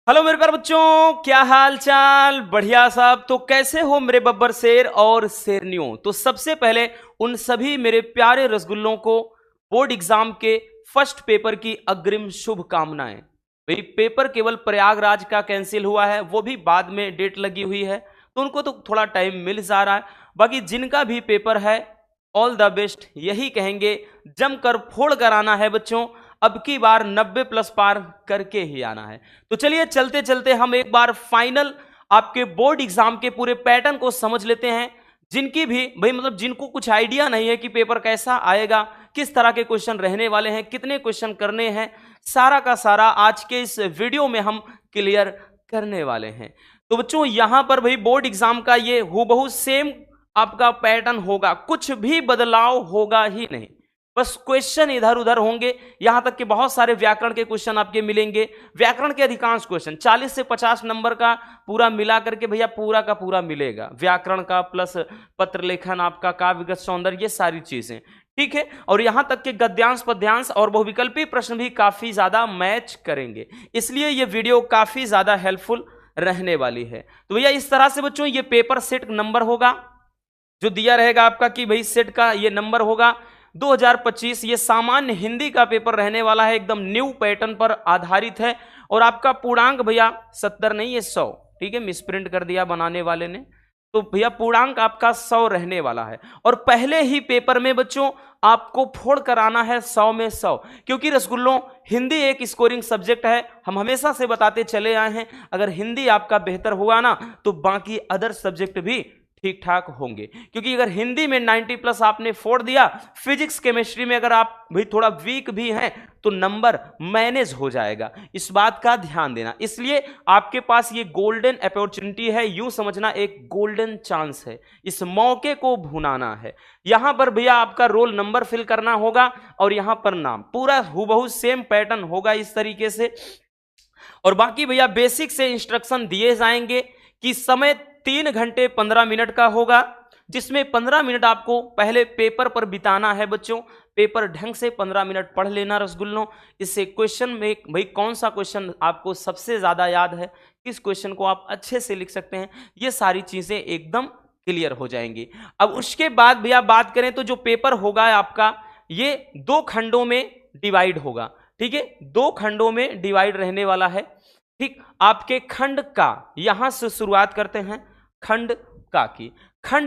Hello मेरे प्यारे बच्चों, क्या हाल चाल? बढ़िया साहब। तो कैसे हो मेरे बब्बर शेर और शेरनियों? तो सबसे पहले उन सभी मेरे प्यारे रसगुल्लों को बोर्ड एग्जाम के फर्स्ट पेपर की अग्रिम शुभकामनाएं। भाई पेपर केवल प्रयागराज का कैंसिल हुआ है, वो भी बाद में डेट लगी हुई है, तो उनको तो थोड़ा टाइम मिल जा रहा है। बाकी जिनका भी पेपर है, ऑल द बेस्ट यही कहेंगे। जमकर फोड़ कर आना है बच्चों, अब की बार 90+ पार करके ही आना है। तो चलिए चलते चलते हम एक बार फाइनल आपके बोर्ड एग्जाम के पूरे पैटर्न को समझ लेते हैं। जिनकी भी भाई मतलब जिनको कुछ आइडिया नहीं है कि पेपर कैसा आएगा, किस तरह के क्वेश्चन रहने वाले हैं, कितने क्वेश्चन करने हैं, सारा का सारा आज के इस वीडियो में हम क्लियर करने वाले हैं। तो बच्चों यहां पर भाई बोर्ड एग्जाम का ये हूबहू सेम आपका पैटर्न होगा, कुछ भी बदलाव होगा ही नहीं। बस क्वेश्चन इधर उधर होंगे, यहां तक कि बहुत सारे व्याकरण के क्वेश्चन आपके मिलेंगे। व्याकरण के अधिकांश क्वेश्चन 40 से 50 नंबर का पूरा मिला करके भैया पूरा का पूरा मिलेगा। व्याकरण का प्लस पत्र लेखन, आपका काव्यगत सौंदर्य, ये सारी चीजें ठीक है। और यहां तक कि गद्यांश पद्यांश और बहुविकल्पी प्रश्न भी काफी ज्यादा मैच करेंगे, इसलिए ये वीडियो काफी ज्यादा हेल्पफुल रहने वाली है। तो भैया इस तरह से बच्चों ये पेपर सेट नंबर होगा जो दिया रहेगा आपका कि भाई सेट का ये नंबर होगा 2025। ये सामान्य हिंदी का पेपर रहने वाला है, एकदम न्यू पैटर्न पर आधारित है। और आपका पूर्णांक भैया 70 नहीं, ये 100, ठीक है, मिसप्रिंट कर दिया बनाने वाले ने। तो भैया पूर्णांक आपका 100 रहने वाला है। और पहले ही पेपर में बच्चों आपको फोड़ कर आना है 100 में 100, क्योंकि रसगुल्लों हिंदी एक स्कोरिंग सब्जेक्ट है। हम हमेशा से बताते चले आए हैं, अगर हिंदी आपका बेहतर हुआ ना तो बाकी अदर सब्जेक्ट भी ठीक ठाक होंगे। क्योंकि अगर हिंदी में 90+ आपने फोड़ दिया, फिजिक्स केमिस्ट्री में अगर आप भाई थोड़ा वीक भी हैं तो नंबर मैनेज हो जाएगा। इस बात का ध्यान देना, इसलिए आपके पास ये गोल्डन अपॉर्चुनिटी है, यूं समझना एक गोल्डन चांस है, इस मौके को भुनाना है। यहां पर भैया आपका रोल नंबर फिल करना होगा और यहां पर नाम, पूरा हूबहू सेम पैटर्न होगा इस तरीके से। और बाकी भैया बेसिक से इंस्ट्रक्शन दिए जाएंगे कि समय 3 घंटे 15 मिनट का होगा, जिसमें 15 मिनट आपको पहले पेपर पर बिताना है बच्चों। पेपर ढंग से 15 मिनट पढ़ लेना रसगुल्लों। इससे क्वेश्चन में भाई कौन सा क्वेश्चन आपको सबसे ज्यादा याद है, किस क्वेश्चन को आप अच्छे से लिख सकते हैं, ये सारी चीजें एकदम क्लियर हो जाएंगी। अब उसके बाद भैया बात करें तो जो पेपर होगा आपका ये 2 खंडों में डिवाइड होगा, ठीक है, 2 खंडों में डिवाइड रहने वाला है। ठीक, आपके खंड का यहां से शुरुआत करते हैं। खंड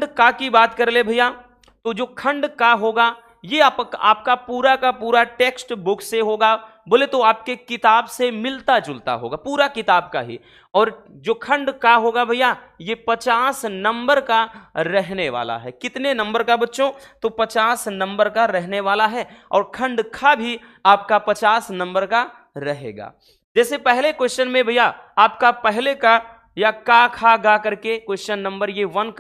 का की बात कर ले भैया, तो जो खंड का होगा ये आपका पूरा का पूरा टेक्स्ट बुक से होगा, बोले तो आपके किताब से मिलता जुलता होगा, पूरा किताब का ही। और जो खंड का होगा भैया ये 50 नंबर का रहने वाला है। कितने नंबर का बच्चों? तो 50 नंबर का रहने वाला है। और खंड खा भी आपका 50 नंबर का रहेगा। जैसे पहले क्वेश्चन में भैया आपका पहले का या का खा गा करके क्वेश्चन नंबर ये 1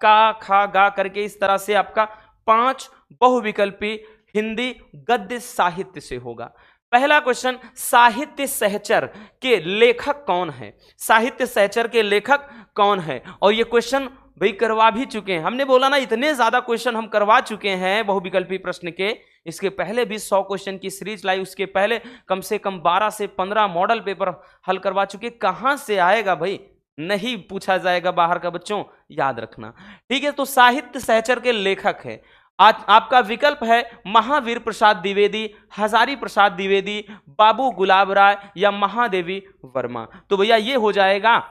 का खा गा करके इस तरह से आपका 5 बहुविकल्पी हिंदी गद्य साहित्य से होगा। पहला क्वेश्चन, साहित्य सहचर के लेखक कौन है? साहित्य सहचर के लेखक कौन है? और ये क्वेश्चन भाई करवा भी चुके हैं, हमने बोला ना इतने ज्यादा क्वेश्चन हम करवा चुके हैं बहुविकल्पी प्रश्न के। इसके पहले भी 100 क्वेश्चन की सीरीज लाई, उसके पहले कम से कम 12 से 15 मॉडल पेपर हल करवा चुके। कहां से आएगा भाई, नहीं पूछा जाएगा बाहर का बच्चों, याद रखना, ठीक है। तो साहित्य सहचर के लेखक है। आज आपका विकल्प है महावीर प्रसाद द्विवेदी, हजारी प्रसाद द्विवेदी, बाबू गुलाब राय या महादेवी वर्मा। तो भैया ये हो जाएगा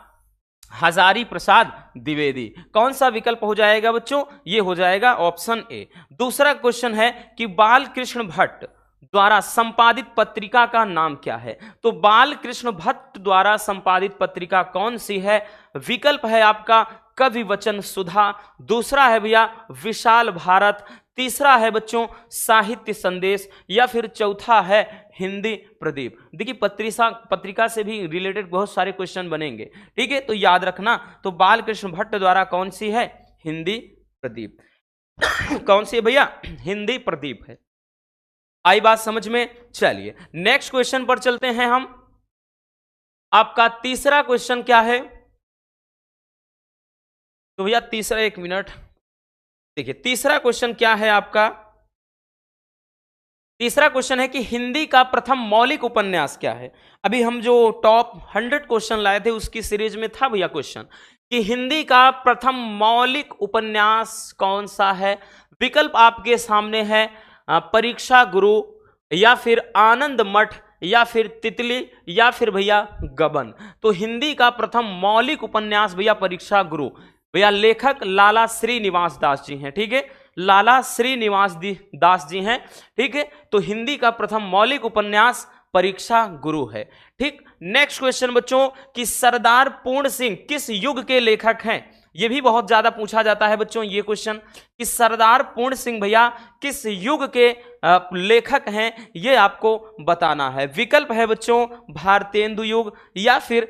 हजारी प्रसाद द्विवेदी। कौन सा विकल्प हो जाएगा बच्चों? ये हो जाएगा ऑप्शन ए। दूसरा क्वेश्चन है कि बाल कृष्ण भट्ट द्वारा संपादित पत्रिका का नाम क्या है? तो बाल कृष्ण भट्ट द्वारा संपादित पत्रिका कौन सी है? विकल्प है आपका कवि वचन सुधा, दूसरा है भैया विशाल भारत, तीसरा है बच्चों साहित्य संदेश, या फिर चौथा है हिंदी प्रदीप। देखिए पत्रिका से भी रिलेटेड बहुत सारे क्वेश्चन बनेंगे, ठीक है, तो याद रखना। तो बाल कृष्ण भट्ट द्वारा कौन सी है? हिंदी प्रदीप। कौन सी है भैया? हिंदी प्रदीप है। आई बात समझ में? चलिए नेक्स्ट क्वेश्चन पर चलते हैं हम। आपका तीसरा क्वेश्चन क्या है? तो भैया तीसरा, एक मिनट, देखिए तीसरा क्वेश्चन क्या है आपका? तीसरा क्वेश्चन है कि हिंदी का प्रथम मौलिक उपन्यास क्या है। अभी हम जो टॉप 100 क्वेश्चन लाए थे उसकी सीरीज में था भैया क्वेश्चन कि हिंदी का प्रथम मौलिक उपन्यास कौन सा है। विकल्प आपके सामने है, परीक्षा गुरु, या फिर आनंद मठ, या फिर तितली, या फिर भैया गबन। तो हिंदी का प्रथम मौलिक उपन्यास भैया परीक्षा गुरु। भैया लेखक लाला श्रीनिवास दास जी हैं, ठीक है, लाला श्रीनिवास दास जी हैं, ठीक है। तो हिंदी का प्रथम मौलिक उपन्यास परीक्षा गुरु है, ठीक। नेक्स्ट क्वेश्चन बच्चों कि सरदार पूर्ण सिंह किस युग के लेखक हैं। यह भी बहुत ज्यादा पूछा जाता है बच्चों ये क्वेश्चन कि सरदार पूर्ण सिंह भैया किस युग के लेखक हैं, ये आपको बताना है। विकल्प है बच्चों भारतेंदु युग, या फिर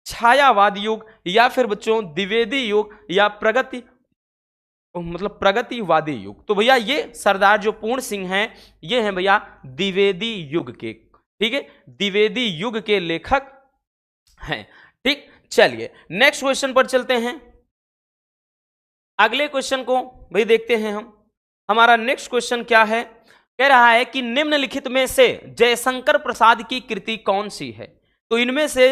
छायावाद युग, या फिर बच्चों द्विवेदी युग, या प्रगतिवादी युग। तो भैया ये सरदार जो पूर्ण सिंह हैं ये हैं भैया द्विवेदी युग के, ठीक है, द्विवेदी युग के लेखक हैं, ठीक। चलिए नेक्स्ट क्वेश्चन पर चलते हैं। अगले क्वेश्चन को भाई देखते हैं हम। हमारा नेक्स्ट क्वेश्चन क्या है, कह रहा है कि निम्नलिखित में से जयशंकर प्रसाद की कृति कौन सी है। तो इनमें से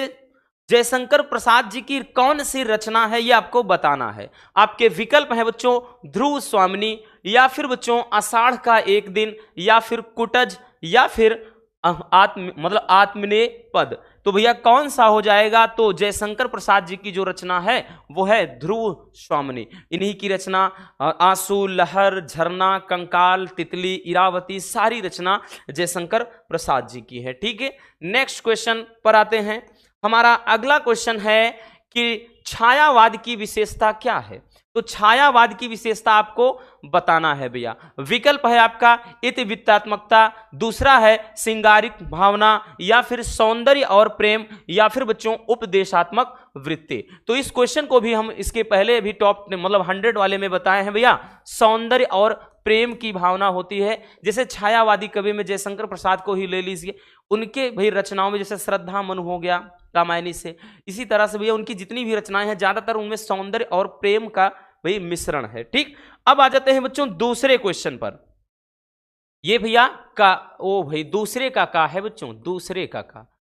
जयशंकर प्रसाद जी की कौन सी रचना है ये आपको बताना है। आपके विकल्प है बच्चों ध्रुव स्वामिनी, या फिर आषाढ़ का एक दिन, या फिर कुटज, या फिर आत्मनेय पद। तो भैया कौन सा हो जाएगा। तो जयशंकर प्रसाद जी की जो रचना है वो है ध्रुव स्वामिनी। इन्हीं की रचना आंसू, लहर, झरना, कंकाल, तितली, इरावती सारी रचना जयशंकर प्रसाद जी की है, ठीक है। नेक्स्ट क्वेश्चन पर आते हैं। हमारा अगला क्वेश्चन है कि छायावाद की विशेषता क्या है। तो छायावाद की विशेषता आपको बताना है भैया। विकल्प है आपका इतिवृत्तात्मकता, दूसरा है सिंगारिक भावना, या फिर सौंदर्य और प्रेम, या फिर बच्चों उपदेशात्मक वृत्ति। तो इस क्वेश्चन को भी हम इसके पहले भी टॉप 100 वाले में बताए हैं भैया। सौंदर्य और प्रेम की भावना होती है। जैसे छायावादी कवि में जयशंकर प्रसाद को ही ले लीजिए, उनके भाई रचनाओं में जैसे श्रद्धा मनु हो गया रामायणी से, इसी तरह से भैया उनकी जितनी भी रचनाएं हैं ज्यादातर उनमें सौंदर्य और प्रेम का भाई मिश्रण है, ठीक। अब आ जाते हैं बच्चों दूसरे क्वेश्चन पर। ये भैया का ओ भाई दूसरे का है बच्चों, दूसरे का,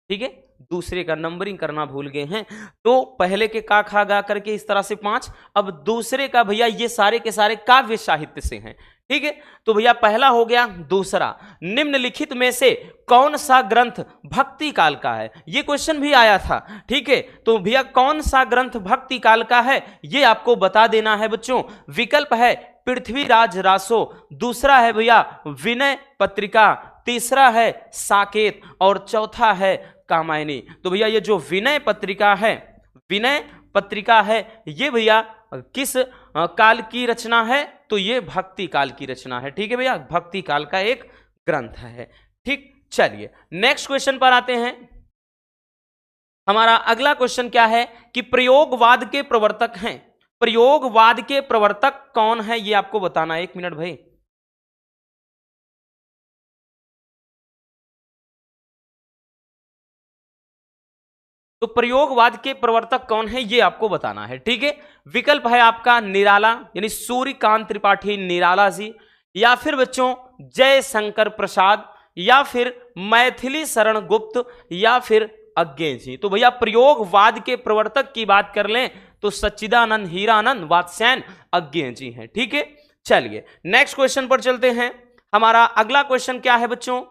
ठीक है, दूसरे का नंबरिंग करना भूल गए हैं। तो पहले के का खा गा करके इस तरह से 5, अब दूसरे का भैया ये सारे के सारे काव्य साहित्य से हैं, ठीक है। तो भैया पहला हो गया दूसरा, निम्नलिखित में से कौन सा ग्रंथ भक्ति काल का है। ये क्वेश्चन भी आया था, ठीक है। तो भैया कौन सा ग्रंथ भक्ति काल का है ये आपको बता देना है बच्चों। विकल्प है पृथ्वीराज रासो, दूसरा है भैया विनय पत्रिका, तीसरा है साकेत, और चौथा है कामायनी। तो भैया ये जो विनय पत्रिका है ये भैया किस काल की रचना है। तो ये भक्ति काल की रचना है, ठीक है भैया, भक्ति काल का एक ग्रंथ है, ठीक। चलिए नेक्स्ट क्वेश्चन पर आते हैं। हमारा अगला क्वेश्चन क्या है कि प्रयोगवाद के प्रवर्तक हैं। प्रयोगवाद के प्रवर्तक कौन है ये आपको बताना है। 1 मिनट भाई। तो प्रयोगवाद के प्रवर्तक कौन है ये आपको बताना है, ठीक है। विकल्प है आपका निराला यानी सूर्यकांत त्रिपाठी निराला जी, या फिर बच्चों जयशंकर प्रसाद, या फिर मैथिली शरण गुप्त, या फिर अज्ञे जी। तो भैया प्रयोगवाद के प्रवर्तक की बात कर लें तो सच्चिदानंद हीरानंद वात्स्यायन अज्ञे जी हैं, ठीक है। चलिए नेक्स्ट क्वेश्चन पर चलते हैं। हमारा अगला क्वेश्चन क्या है बच्चों,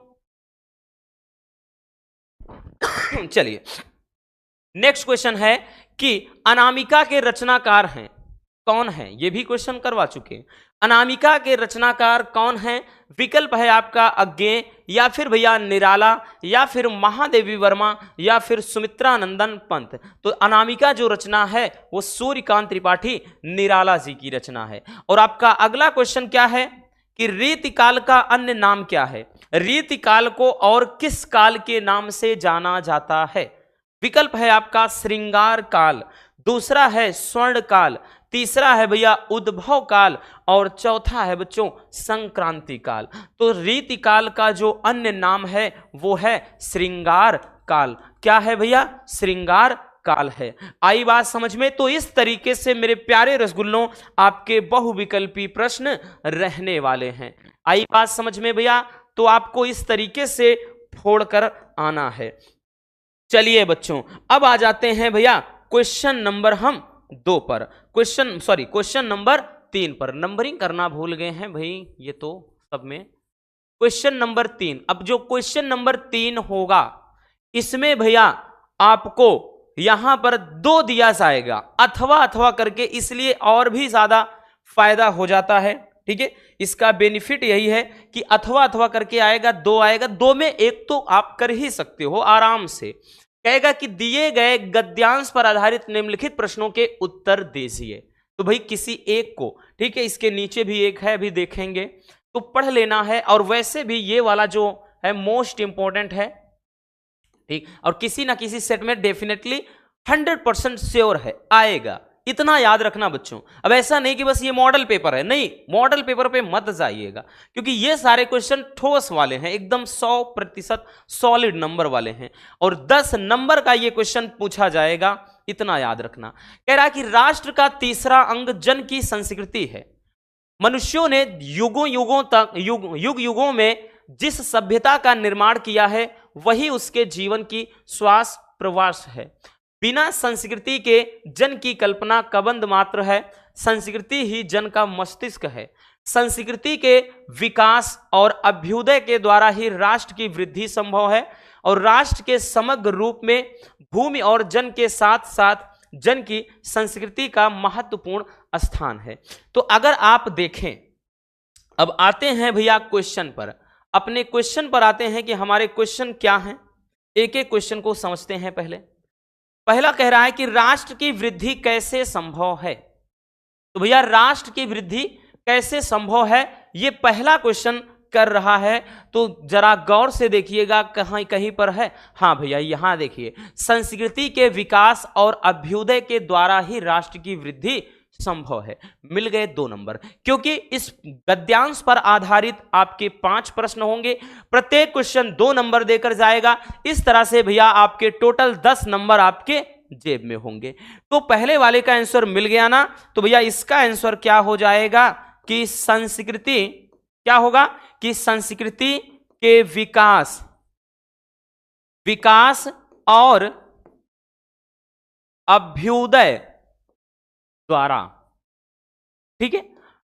चलिए नेक्स्ट क्वेश्चन है कि अनामिका के रचनाकार हैं कौन है। ये भी क्वेश्चन करवा चुके हैं। अनामिका के रचनाकार कौन है। विकल्प है आपका अज्ञे, या फिर भैया निराला, या फिर महादेवी वर्मा, या फिर सुमित्रानंदन पंत। तो अनामिका जो रचना है वो सूर्यकांत त्रिपाठी निराला जी की रचना है। और आपका अगला क्वेश्चन क्या है कि रीतिकाल का अन्य नाम क्या है। रीतिकाल को और किस काल के नाम से जाना जाता है। विकल्प है आपका श्रृंगार काल, दूसरा है स्वर्ण काल, तीसरा है भैया उद्भव काल, और चौथा है बच्चों संक्रांति काल। तो रीतिकाल का जो अन्य नाम है वो है श्रृंगार काल। क्या है भैया, श्रृंगार काल है। आई बात समझ में। तो इस तरीके से मेरे प्यारे रसगुल्लों आपके बहुविकल्पी प्रश्न रहने वाले हैं। आई बात समझ में भैया। तो आपको इस तरीके से फोड़कर आना है। चलिए बच्चों, अब आ जाते हैं भैया क्वेश्चन नंबर हम 2 पर, क्वेश्चन नंबर 3 पर। नंबरिंग करना भूल गए हैं भाई, ये तो सब में। क्वेश्चन नंबर 3, अब जो क्वेश्चन नंबर 3 होगा इसमें भैया आपको यहां पर 2 दिया जाएगा, अथवा अथवा करके, इसलिए और भी ज्यादा फायदा हो जाता है। ठीक है, इसका बेनिफिट यही है कि अथवा अथवा करके आएगा, 2 आएगा, 2 में एक तो आप कर ही सकते हो आराम से। कहेगा कि दिए गए गद्यांश पर आधारित निम्नलिखित प्रश्नों के उत्तर दीजिए। तो भाई किसी एक को, ठीक है, इसके नीचे भी एक है, अभी देखेंगे, तो पढ़ लेना है। और वैसे भी ये वाला जो है मोस्ट इंपॉर्टेंट है, ठीक, और किसी ना किसी सेट में डेफिनेटली 100% श्योर है आएगा, इतना याद रखना बच्चों। अब ऐसा नहीं कि बस ये मॉडल पेपर है, नहीं, मॉडल पेपर पे मत जाइएगा, क्योंकि ये सारे क्वेश्चन ठोस वाले हैं, एकदम 100% सॉलिड नंबर वाले हैं, और 10 नंबर का ये क्वेश्चन पूछा जाएगा, इतना याद रखना। कह रहा है कि राष्ट्र का तीसरा अंग जन की संस्कृति है। मनुष्यों ने युग युगों में जिस सभ्यता का निर्माण किया है वही उसके जीवन की श्वास प्रवास है। बिना संस्कृति के जन की कल्पना कबंध मात्र है। संस्कृति ही जन का मस्तिष्क है। संस्कृति के विकास और अभ्युदय के द्वारा ही राष्ट्र की वृद्धि संभव है, और राष्ट्र के समग्र रूप में भूमि और जन के साथ साथ जन की संस्कृति का महत्वपूर्ण स्थान है। तो अगर आप देखें, अब आते हैं भैया क्वेश्चन पर, अपने क्वेश्चन पर आते हैं कि हमारे क्वेश्चन क्या हैं। एक एक क्वेश्चन को समझते हैं। पहला कह रहा है कि राष्ट्र की वृद्धि कैसे संभव है। तो भैया राष्ट्र की वृद्धि कैसे संभव है, ये पहला क्वेश्चन कर रहा है। तो जरा गौर से देखिएगा, कहीं कहीं पर है, हाँ भैया यहां देखिए, संस्कृति के विकास और अभ्युदय के द्वारा ही राष्ट्र की वृद्धि संभव है। मिल गए 2 नंबर, क्योंकि इस गद्यांश पर आधारित आपके 5 प्रश्न होंगे, प्रत्येक क्वेश्चन 2 नंबर देकर जाएगा। इस तरह से भैया आपके टोटल 10 नंबर आपके जेब में होंगे। तो पहले वाले का आंसर मिल गया ना, तो भैया इसका आंसर क्या हो जाएगा कि संस्कृति, क्या होगा कि संस्कृति के विकास और अभ्युदय द्वारा। ठीक है,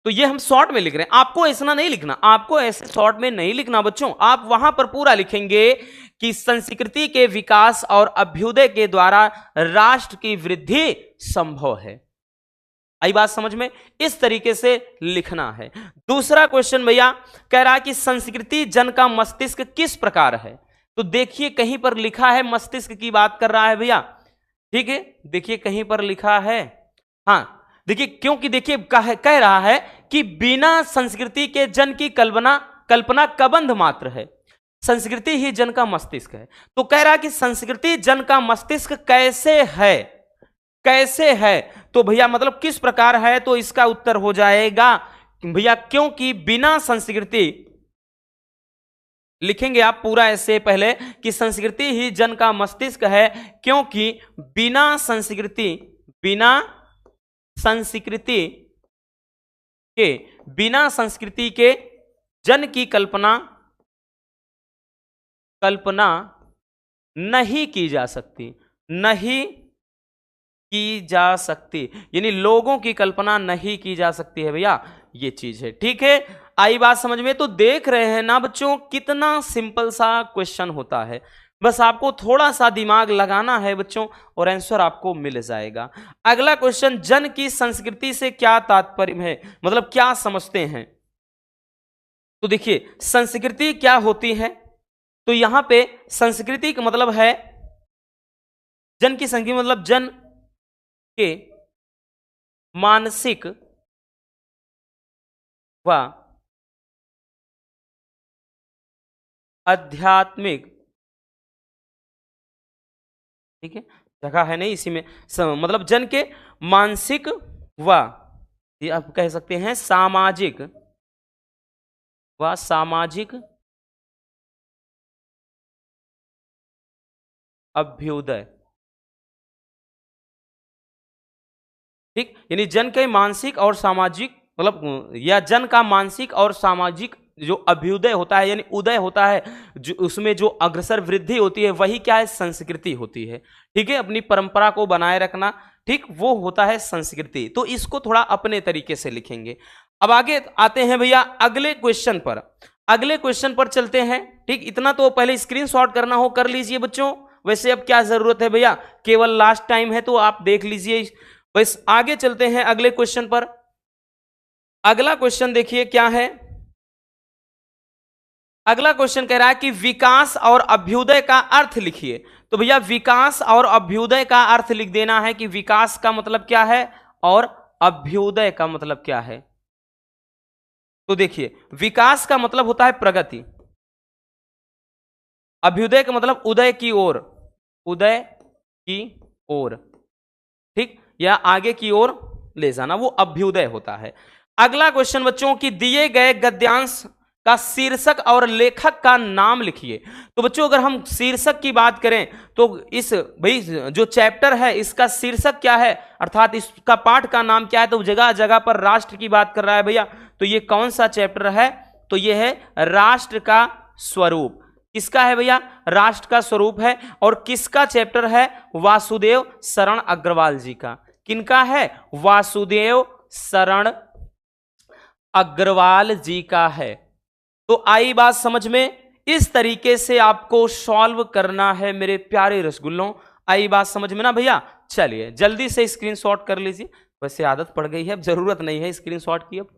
तो ये हम शॉर्ट में लिख रहे हैं, आपको ऐसा नहीं लिखना, आपको ऐसे शॉर्ट में नहीं लिखना बच्चों, आप वहां पर पूरा लिखेंगे कि संस्कृति के विकास और अभ्युदय के द्वारा राष्ट्र की वृद्धि संभव है। आई बात समझ में, इस तरीके से लिखना है। दूसरा क्वेश्चन भैया कह रहा है कि संस्कृति जन का मस्तिष्क किस प्रकार है। तो देखिए कहीं पर लिखा है मस्तिष्क की बात कर रहा है भैया, ठीक है, देखिए कहीं पर लिखा है, हाँ देखिए, क्योंकि देखिए कह रहा है कि बिना संस्कृति के जन की कल्पना कबंध मात्र है। संस्कृति ही जन का मस्तिष्क है। तो कह रहा है कि संस्कृति जन का मस्तिष्क कैसे है, तो भैया मतलब किस प्रकार है, तो इसका उत्तर हो जाएगा भैया, क्योंकि बिना संस्कृति, लिखेंगे आप पूरा ऐसे पहले कि संस्कृति ही जन का मस्तिष्क है, क्योंकि बिना संस्कृति के जन की कल्पना नहीं की जा सकती, यानी लोगों की कल्पना नहीं की जा सकती है भैया, ये चीज है। ठीक है, आई बात समझ में। तो देख रहे हैं ना बच्चों कितना सिंपल सा क्वेश्चन होता है, बस आपको थोड़ा सा दिमाग लगाना है बच्चों और आंसर आपको मिल जाएगा। अगला क्वेश्चन, जन की संस्कृति से क्या तात्पर्य है, मतलब क्या समझते हैं। तो देखिए संस्कृति क्या होती है, तो यहां पे संस्कृति का मतलब है जन की संस्कृति, मतलब जन के मानसिक व आध्यात्मिक, ठीक है, जगह है नहीं इसी में, मतलब जन के मानसिक व, ये आप कह सकते हैं सामाजिक अभ्युदय। ठीक, यानी जन के मानसिक और सामाजिक, मतलब या जन का मानसिक और सामाजिक जो अभ्युदय होता है यानी उदय होता है, जो उसमें जो अग्रसर वृद्धि होती है वही क्या है, संस्कृति होती है। ठीक है, अपनी परंपरा को बनाए रखना, ठीक, वो होता है संस्कृति। तो इसको थोड़ा अपने तरीके से लिखेंगे। अब आगे आते हैं भैया अगले क्वेश्चन पर, अगले क्वेश्चन पर चलते हैं। ठीक, इतना तो पहले स्क्रीनशॉट करना हो कर लीजिए बच्चों, वैसे अब क्या जरूरत है भैया, केवल लास्ट टाइम है तो आप देख लीजिए। बस आगे चलते हैं अगले क्वेश्चन पर। अगला क्वेश्चन देखिए क्या है, अगला क्वेश्चन कह रहा है कि विकास और अभ्युदय का अर्थ लिखिए। तो भैया विकास और अभ्युदय का अर्थ लिख देना है कि विकास का मतलब क्या है और अभ्युदय का मतलब क्या है। तो देखिए विकास का मतलब होता है प्रगति, अभ्युदय का मतलब उदय की ओर, उदय की ओर, ठीक, या आगे की ओर ले जाना, वो अभ्युदय होता है। अगला क्वेश्चन बच्चों की दिए गए गद्यांश का शीर्षक और लेखक का नाम लिखिए। तो बच्चों अगर हम शीर्षक की बात करें तो इस भाई जो चैप्टर है इसका शीर्षक क्या है, अर्थात इसका पाठ का नाम क्या है, तो जगह जगह पर राष्ट्र की बात कर रहा है भैया। तो ये कौन सा चैप्टर है, तो ये है राष्ट्र का स्वरूप। किसका है भैया, राष्ट्र का स्वरूप है। और किसका चैप्टर है, वासुदेव शरण अग्रवाल जी का। किनका है, वासुदेव शरण अग्रवाल जी का है। तो आई बात समझ में, इस तरीके से आपको सॉल्व करना है मेरे प्यारे रसगुल्लों। आई बात समझ में ना भैया। चलिए जल्दी से स्क्रीनशॉट कर लीजिए, वैसे आदत पड़ गई है अब जरूरत नहीं है स्क्रीनशॉट की। अब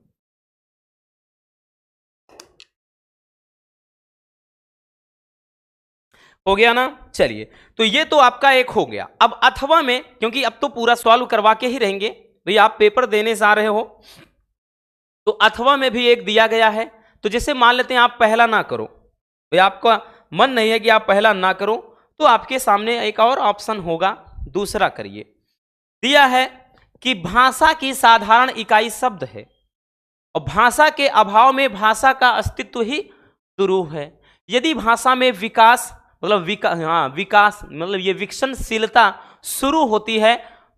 हो गया ना। चलिए तो ये तो आपका एक हो गया। अब अथवा में, क्योंकि अब तो पूरा सॉल्व करवा के ही रहेंगे भैया, आप पेपर देने जा रहे हो, तो अथवा में भी एक दिया गया है। तो जैसे मान लेते हैं आप पहला ना करो भैया, आपका मन नहीं है कि आप पहला ना करो, तो आपके सामने एक और ऑप्शन होगा, दूसरा करिए। दिया है कि भाषा की साधारण इकाई शब्द है और भाषा के अभाव में भाषा का अस्तित्व ही दुरूह है। यदि भाषा में विकास मतलब विकास मतलब ये विकसनशीलता शुरू होती है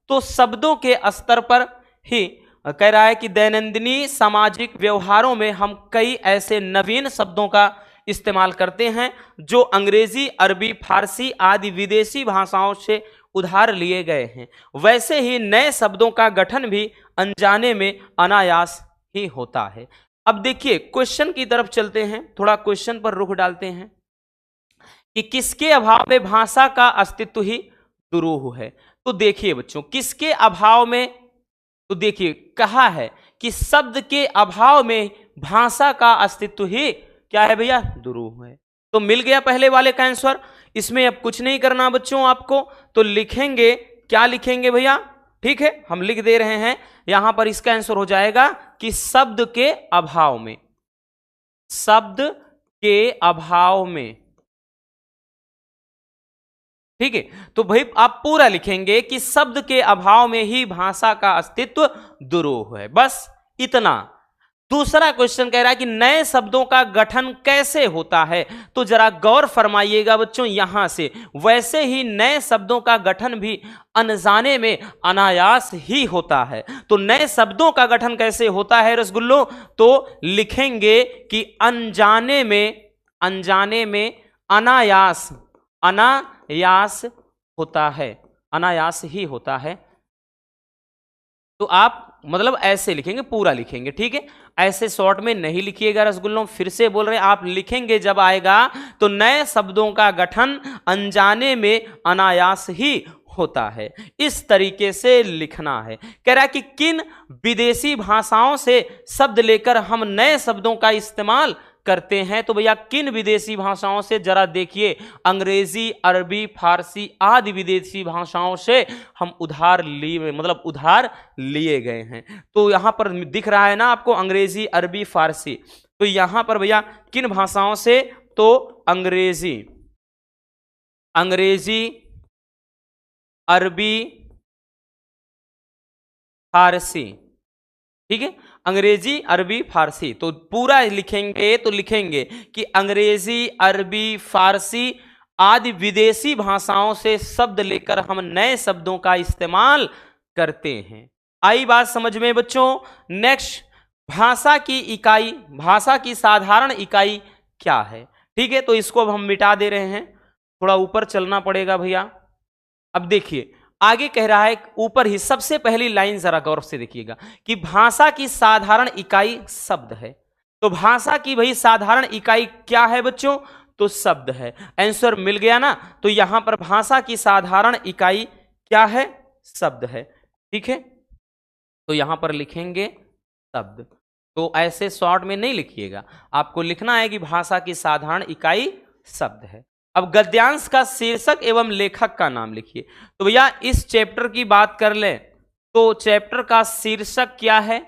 तो शब्दों के स्तर पर ही, कह रहा है कि दैनंदिनी सामाजिक व्यवहारों में हम कई ऐसे नवीन शब्दों का इस्तेमाल करते हैं जो अंग्रेजी, अरबी, फारसी आदि विदेशी भाषाओं से उधार लिए गए हैं। वैसे ही नए शब्दों का गठन भी अनजाने में अनायास ही होता है। अब देखिए क्वेश्चन की तरफ चलते हैं, थोड़ा क्वेश्चन पर रुख डालते हैं कि किसके अभाव में भाषा का अस्तित्व ही दुरूह है। तो देखिए बच्चों, किसके अभाव में, तो देखिए कहा है कि शब्द के अभाव में भाषा का अस्तित्व ही क्या है भैया, दुरूह है। तो मिल गया पहले वाले का आंसर। इसमें अब कुछ नहीं करना बच्चों आपको, तो लिखेंगे, क्या लिखेंगे भैया, ठीक है हम लिख दे रहे हैं यहां पर, इसका आंसर हो जाएगा कि शब्द के अभाव में, शब्द के अभाव में, ठीक है। तो भाई आप पूरा लिखेंगे कि शब्द के अभाव में ही भाषा का अस्तित्व दुरूह है, बस इतना। दूसरा क्वेश्चन कह रहा है कि नए शब्दों का गठन कैसे होता है, तो जरा गौर फरमाइएगा बच्चों यहां से। वैसे ही नए शब्दों का गठन भी अनजाने में अनायास ही होता है। तो नए शब्दों का गठन कैसे होता है रसगुल्लो, तो लिखेंगे कि अनजाने में अनायास, अनायास होता है, अनायास ही होता है। तो आप मतलब ऐसे लिखेंगे, पूरा लिखेंगे, ठीक है, ऐसे शॉर्ट में नहीं लिखिएगा रसगुल्लों। फिर से बोल रहे हैं, आप लिखेंगे जब आएगा तो नए शब्दों का गठन अनजाने में अनायास ही होता है, इस तरीके से लिखना है। कह रहा है कि किन विदेशी भाषाओं से शब्द लेकर हम नए शब्दों का इस्तेमाल करते हैं। तो भैया किन विदेशी भाषाओं से, जरा देखिए, अंग्रेजी, अरबी, फारसी आदि विदेशी भाषाओं से हम उधार लिए, मतलब उधार लिए गए हैं। तो यहां पर दिख रहा है ना आपको अंग्रेजी, अरबी, फारसी। तो यहां पर भैया किन भाषाओं से, तो अंग्रेजी, अरबी, फारसी, ठीक है, अंग्रेजी, अरबी, फारसी। तो पूरा लिखेंगे तो लिखेंगे कि अंग्रेजी, अरबी, फारसी आदि विदेशी भाषाओं से शब्द लेकर हम नए शब्दों का इस्तेमाल करते हैं। आई बात समझ में बच्चों। नेक्स्ट भाषा की इकाई, भाषा की साधारण इकाई क्या है? ठीक है, तो इसको अब हम मिटा दे रहे हैं, थोड़ा ऊपर चलना पड़ेगा भैया। अब देखिए आगे कह रहा है, ऊपर ही सबसे पहली लाइन जरा गौर से देखिएगा कि भाषा की साधारण इकाई शब्द है। तो भाषा की भाई साधारण इकाई क्या है बच्चों? तो शब्द है। आंसर मिल गया ना। तो यहां पर भाषा की साधारण इकाई क्या है? शब्द है। ठीक है, तो यहां पर लिखेंगे शब्द। तो ऐसे शॉर्ट में नहीं लिखिएगा, आपको लिखना है कि भाषा की साधारण इकाई शब्द है। अब गद्यांश का शीर्षक एवं लेखक का नाम लिखिए। तो भैया इस चैप्टर की बात कर ले तो चैप्टर का शीर्षक क्या है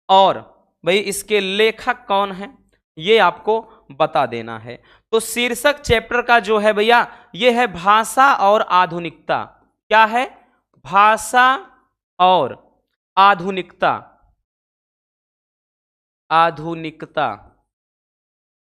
और भाई इसके लेखक कौन है, ये आपको बता देना है। तो शीर्षक चैप्टर का जो है भैया, ये है भाषा और आधुनिकता। क्या है? भाषा और आधुनिकता। आधुनिकता,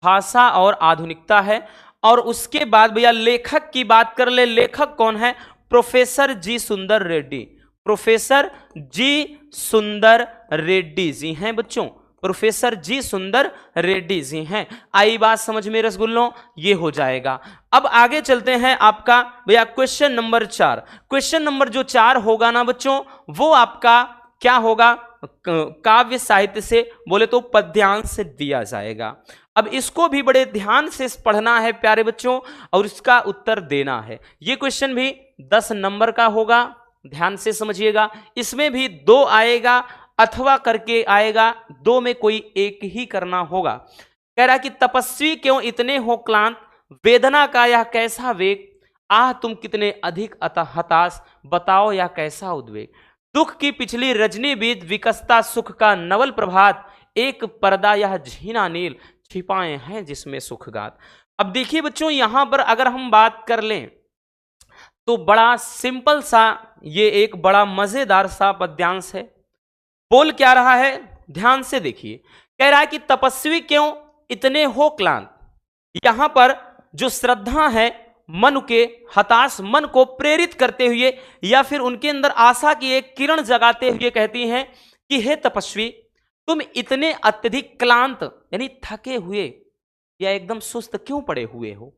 भाषा और आधुनिकता है। और उसके बाद भैया लेखक की बात कर ले, लेखक कौन है? प्रोफेसर जी सुंदर रेड्डी। प्रोफेसर जी सुंदर रेड्डी जी हैं बच्चों, प्रोफेसर जी सुंदर रेड्डी जी हैं। आई बात समझ में रसगुल्लों? ये हो जाएगा। अब आगे चलते हैं आपका भैया क्वेश्चन नंबर 4। क्वेश्चन नंबर जो 4 होगा ना बच्चों, वो आपका क्या होगा? काव्य साहित्य से बोले तो पद्यांश से दिया जाएगा। अब इसको भी बड़े ध्यान से पढ़ना है प्यारे बच्चों और इसका उत्तर देना है। ये क्वेश्चन भी 10 नंबर का होगा, ध्यान से समझिएगा। इसमें भी 2 आएगा अथवा करके आएगा, 2 में कोई एक ही करना होगा। कह रहा कि तपस्वी क्यों इतने हो क्लांत, वेदना का यह कैसा वेग, आह तुम कितने अधिक हताश, बताओ यह कैसा उद्वेग, दुख की पिछली रजनी बीत विकसता सुख का नवल प्रभात, एक पर्दा यह झीना नील, छिपाए हैं जिसमें सुखगात। अब देखिए बच्चों यहां पर अगर हम बात कर लें तो बड़ा सिंपल सा, ये एक बड़ा मजेदार सा पद्यांश है। बोल क्या रहा है? ध्यान से देखिए। कह रहा है कि तपस्वी क्यों इतने हो क्लांत। यहां पर जो श्रद्धा है मन के, हताश मन को प्रेरित करते हुए या फिर उनके अंदर आशा की एक किरण जगाते हुए कहती हैं कि हे तपस्वी, तुम इतने अत्यधिक क्लांत यानी थके हुए या एकदम सुस्त क्यों पड़े हुए हो।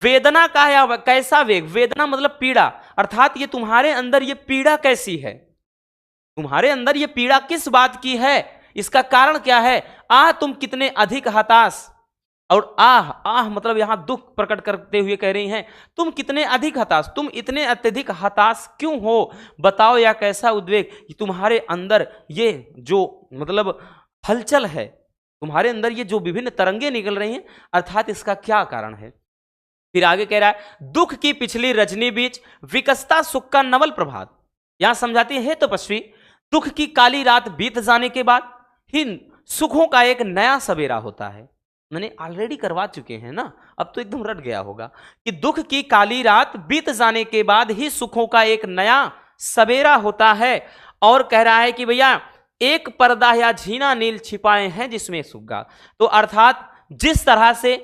वेदना का या कैसा वेग, वेदना मतलब पीड़ा, अर्थात ये तुम्हारे अंदर ये पीड़ा कैसी है, तुम्हारे अंदर ये पीड़ा किस बात की है, इसका कारण क्या है। आह तुम कितने अधिक हताश, और आह, आह मतलब यहां दुख प्रकट करते हुए कह रही हैं तुम कितने अधिक हताश, तुम इतने अत्यधिक हताश क्यों हो, बताओ या कैसा उद्वेग, तुम्हारे अंदर ये जो मतलब हलचल है, तुम्हारे अंदर ये जो विभिन्न तरंगे निकल रही हैं, अर्थात इसका क्या कारण है। फिर आगे कह रहा है दुख की पिछली रजनी बीच विकसता सुख का नवल प्रभात। यहां समझाती है तपस्वी, दुख की काली रात बीत जाने के बाद ही सुखों का एक नया सवेरा होता है। मैंने ऑलरेडी करवा चुके हैं ना, अब तो एकदम रट गया होगा कि दुख की काली रात बीत जाने के बाद ही सुखों का एक नया सवेरा होता है। और कह रहा है कि भैया एक पर्दा या झीना नील छिपाए हैं जिसमें सुखगात। तो अर्थात जिस तरह से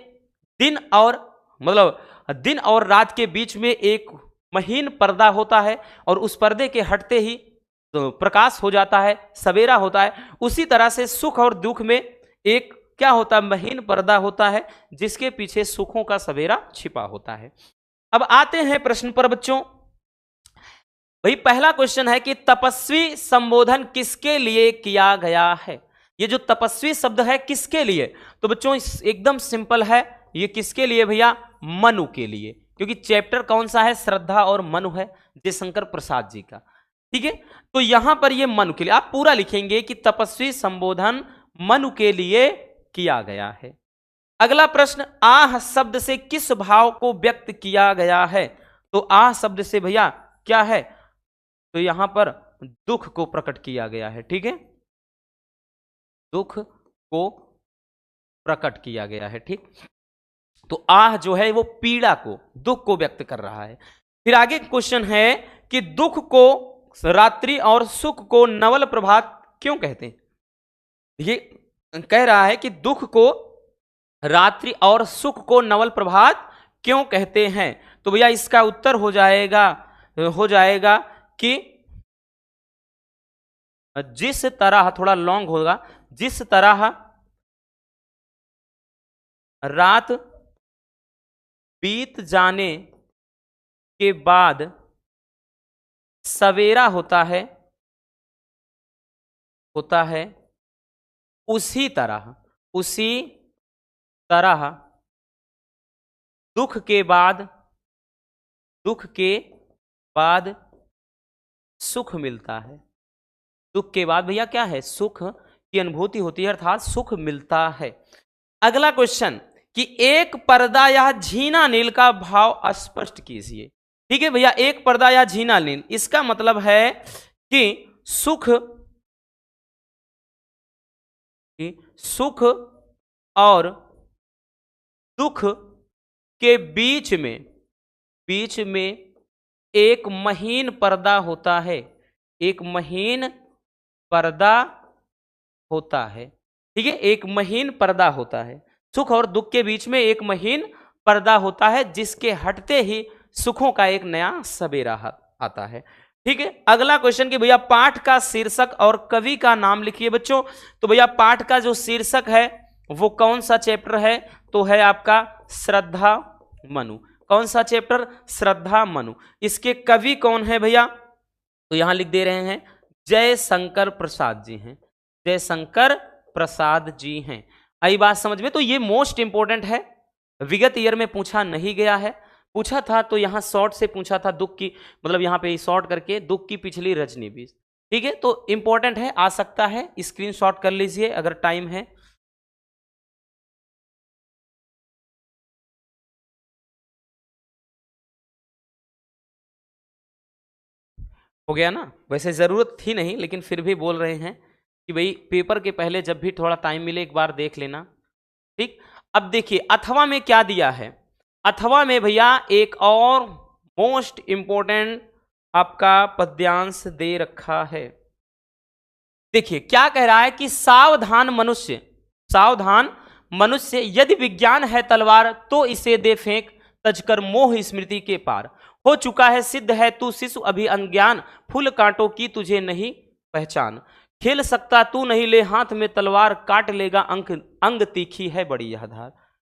दिन और मतलब दिन और रात के बीच में एक महीन पर्दा होता है और उस पर्दे के हटते ही तो प्रकाश हो जाता है, सवेरा होता है, उसी तरह से सुख और दुख में एक क्या होता है, महीन पर्दा होता है जिसके पीछे सुखों का सवेरा छिपा होता है। अब आते हैं प्रश्न पर बच्चों। भाई पहला क्वेश्चन है कि तपस्वी संबोधन किसके लिए किया गया है। ये जो तपस्वी शब्द है किसके लिए, तो बच्चों एकदम सिंपल है, ये किसके लिए भैया, मनु के लिए, क्योंकि चैप्टर कौन सा है, श्रद्धा और मनु है, जयशंकर प्रसाद जी का। ठीक है, तो यहां पर ये मनु के लिए आप पूरा लिखेंगे कि तपस्वी संबोधन मनु के लिए किया गया है। अगला प्रश्न, आह शब्द से किस भाव को व्यक्त किया गया है। तो आह शब्द से भैया क्या है, तो यहां पर दुख को प्रकट किया गया है। ठीक है, दुख को प्रकट किया गया है। ठीक, तो आह जो है वो पीड़ा को, दुख को व्यक्त कर रहा है। फिर आगे क्वेश्चन है कि दुख को रात्रि और सुख को नवल प्रभात क्यों कहते हैं। ये कह रहा है कि दुख को रात्रि और सुख को नवल प्रभात क्यों कहते हैं। तो भैया इसका उत्तर हो जाएगा कि जिस तरह, थोड़ा लॉन्ग होगा, जिस तरह रात बीत जाने के बाद सवेरा होता है उसी तरह दुख के बाद सुख मिलता है। दुख के बाद भैया क्या है? सुख की अनुभूति होती है, अर्थात सुख मिलता है। अगला क्वेश्चन कि एक पर्दा या झीना नील का भाव स्पष्ट कीजिए। ठीक है भैया, एक पर्दा या झीना नील, इसका मतलब है कि सुख और दुख के बीच में एक महीन पर्दा होता है। एक महीन पर्दा होता है। ठीक है, एक महीन पर्दा होता है। सुख और दुख के बीच में एक महीन पर्दा होता है, जिसके हटते ही सुखों का एक नया सवेरा आता है। ठीक है, अगला क्वेश्चन कि भैया पाठ का शीर्षक और कवि का नाम लिखिए बच्चों। तो भैया पाठ का जो शीर्षक है वो कौन सा चैप्टर है? तो है आपका श्रद्धा मनु। कौन सा चैप्टर? श्रद्धा मनु। इसके कवि कौन है भैया? तो यहां लिख दे रहे हैं जयशंकर प्रसाद जी हैं। जयशंकर प्रसाद जी हैं। आई बात समझ में? तो ये मोस्ट इंपोर्टेंट है, विगत ईयर में पूछा नहीं गया है। पूछा था तो यहां शॉर्ट से पूछा था, दुख की मतलब यहां पे शॉर्ट करके दुख की पिछली रजनी भी। ठीक है, तो इंपॉर्टेंट है, आ सकता है, स्क्रीनशॉट कर लीजिए अगर टाइम है। हो गया ना? वैसे जरूरत थी नहीं, लेकिन फिर भी बोल रहे हैं कि भाई पेपर के पहले जब भी थोड़ा टाइम मिले एक बार देख लेना। ठीक, अब देखिए अथवा में क्या दिया है। अथवा में भैया एक और मोस्ट इंपोर्टेंट आपका पद्यांश दे रखा है। देखिए क्या कह रहा है कि सावधान मनुष्य यदि विज्ञान है तलवार तो इसे दे फेंक, तजकर मोह स्मृति के पार। हो चुका है सिद्ध है तू शिशु अभी अज्ञान, फूल कांटों की तुझे नहीं पहचान। खेल सकता तू नहीं ले हाथ में तलवार, काट लेगा अंग तीखी है बड़ी यह धार।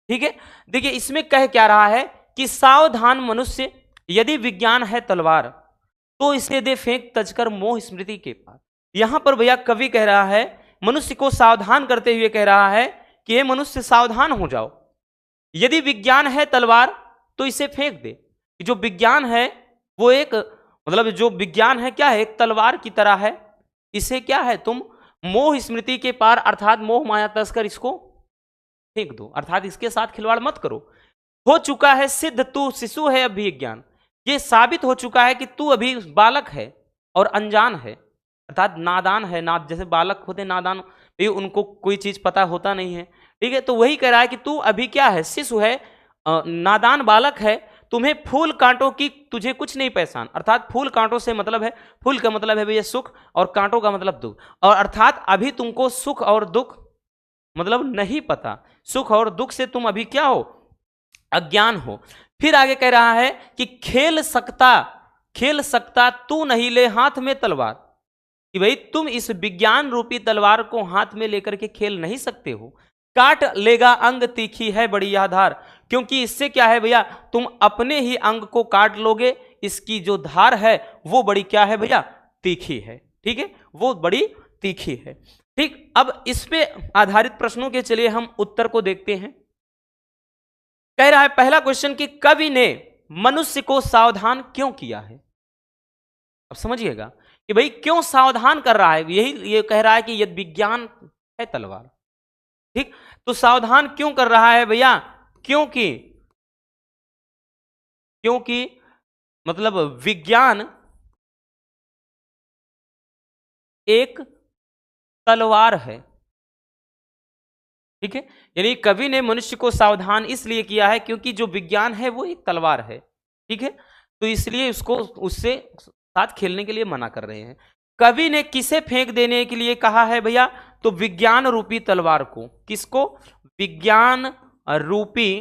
ठीक है, देखिए इसमें कह क्या रहा है कि सावधान मनुष्य यदि विज्ञान है तलवार तो इसे दे फेंक, तजकर मोह स्मृति के पार। यहां पर भैया कवि कह रहा है, मनुष्य को सावधान करते हुए कह रहा है कि ये मनुष्य सावधान हो जाओ, यदि विज्ञान है तलवार तो इसे फेंक दे। जो विज्ञान है वो एक मतलब जो विज्ञान है क्या है? एक तलवार की तरह है। इसे क्या है? तुम मोह स्मृति के पार अर्थात मोह माया तस्कर इसको फेंक दो, अर्थात इसके साथ खिलवाड़ मत करो। हो चुका है सिद्ध तू शिशु है अभी ज्ञान, ये साबित हो चुका है कि तू अभी बालक है और अनजान है, अर्थात नादान है। जैसे बालक होते नादान, उनको कोई चीज पता होता नहीं है। ठीक है, तो वही कह रहा है कि तू अभी क्या है? शिशु है, नादान बालक है। तुम्हें फूल कांटों की तुझे कुछ नहीं पहचान, अर्थात फूल कांटों से मतलब है, फूल का मतलब है भैया सुख और कांटों का मतलब दुख, और अर्थात अभी तुमको सुख और दुख मतलब नहीं पता। सुख और दुख से तुम अभी क्या हो? अज्ञान हो। फिर आगे कह रहा है कि खेल सकता तू नहीं ले हाथ में तलवार, कि भाई तुम इस विज्ञान रूपी तलवार को हाथ में लेकर के खेल नहीं सकते हो। काट लेगा अंग तीखी है बड़ी यह धार, क्योंकि इससे क्या है भैया? तुम अपने ही अंग को काट लोगे, इसकी जो धार है वो बड़ी क्या है भैया? तीखी है। ठीक है, वो बड़ी तीखी है। ठीक, अब इस पे आधारित प्रश्नों के चलिए हम उत्तर को देखते हैं। कह रहा है पहला क्वेश्चन कि कवि ने मनुष्य को सावधान क्यों किया है? अब समझिएगा कि भाई क्यों सावधान कर रहा है। ये कह रहा है कि यदि विज्ञान है तलवार, ठीक, तो सावधान क्यों कर रहा है भैया? क्योंकि मतलब विज्ञान एक तलवार है। ठीक है, यानी कवि ने मनुष्य को सावधान इसलिए किया है क्योंकि जो विज्ञान है वो एक तलवार है। ठीक है, तो इसलिए उसको उससे साथ खेलने के लिए मना कर रहे हैं। कवि ने किसे फेंक देने के लिए कहा है भैया? तो विज्ञान रूपी तलवार को। किसको? विज्ञान रूपी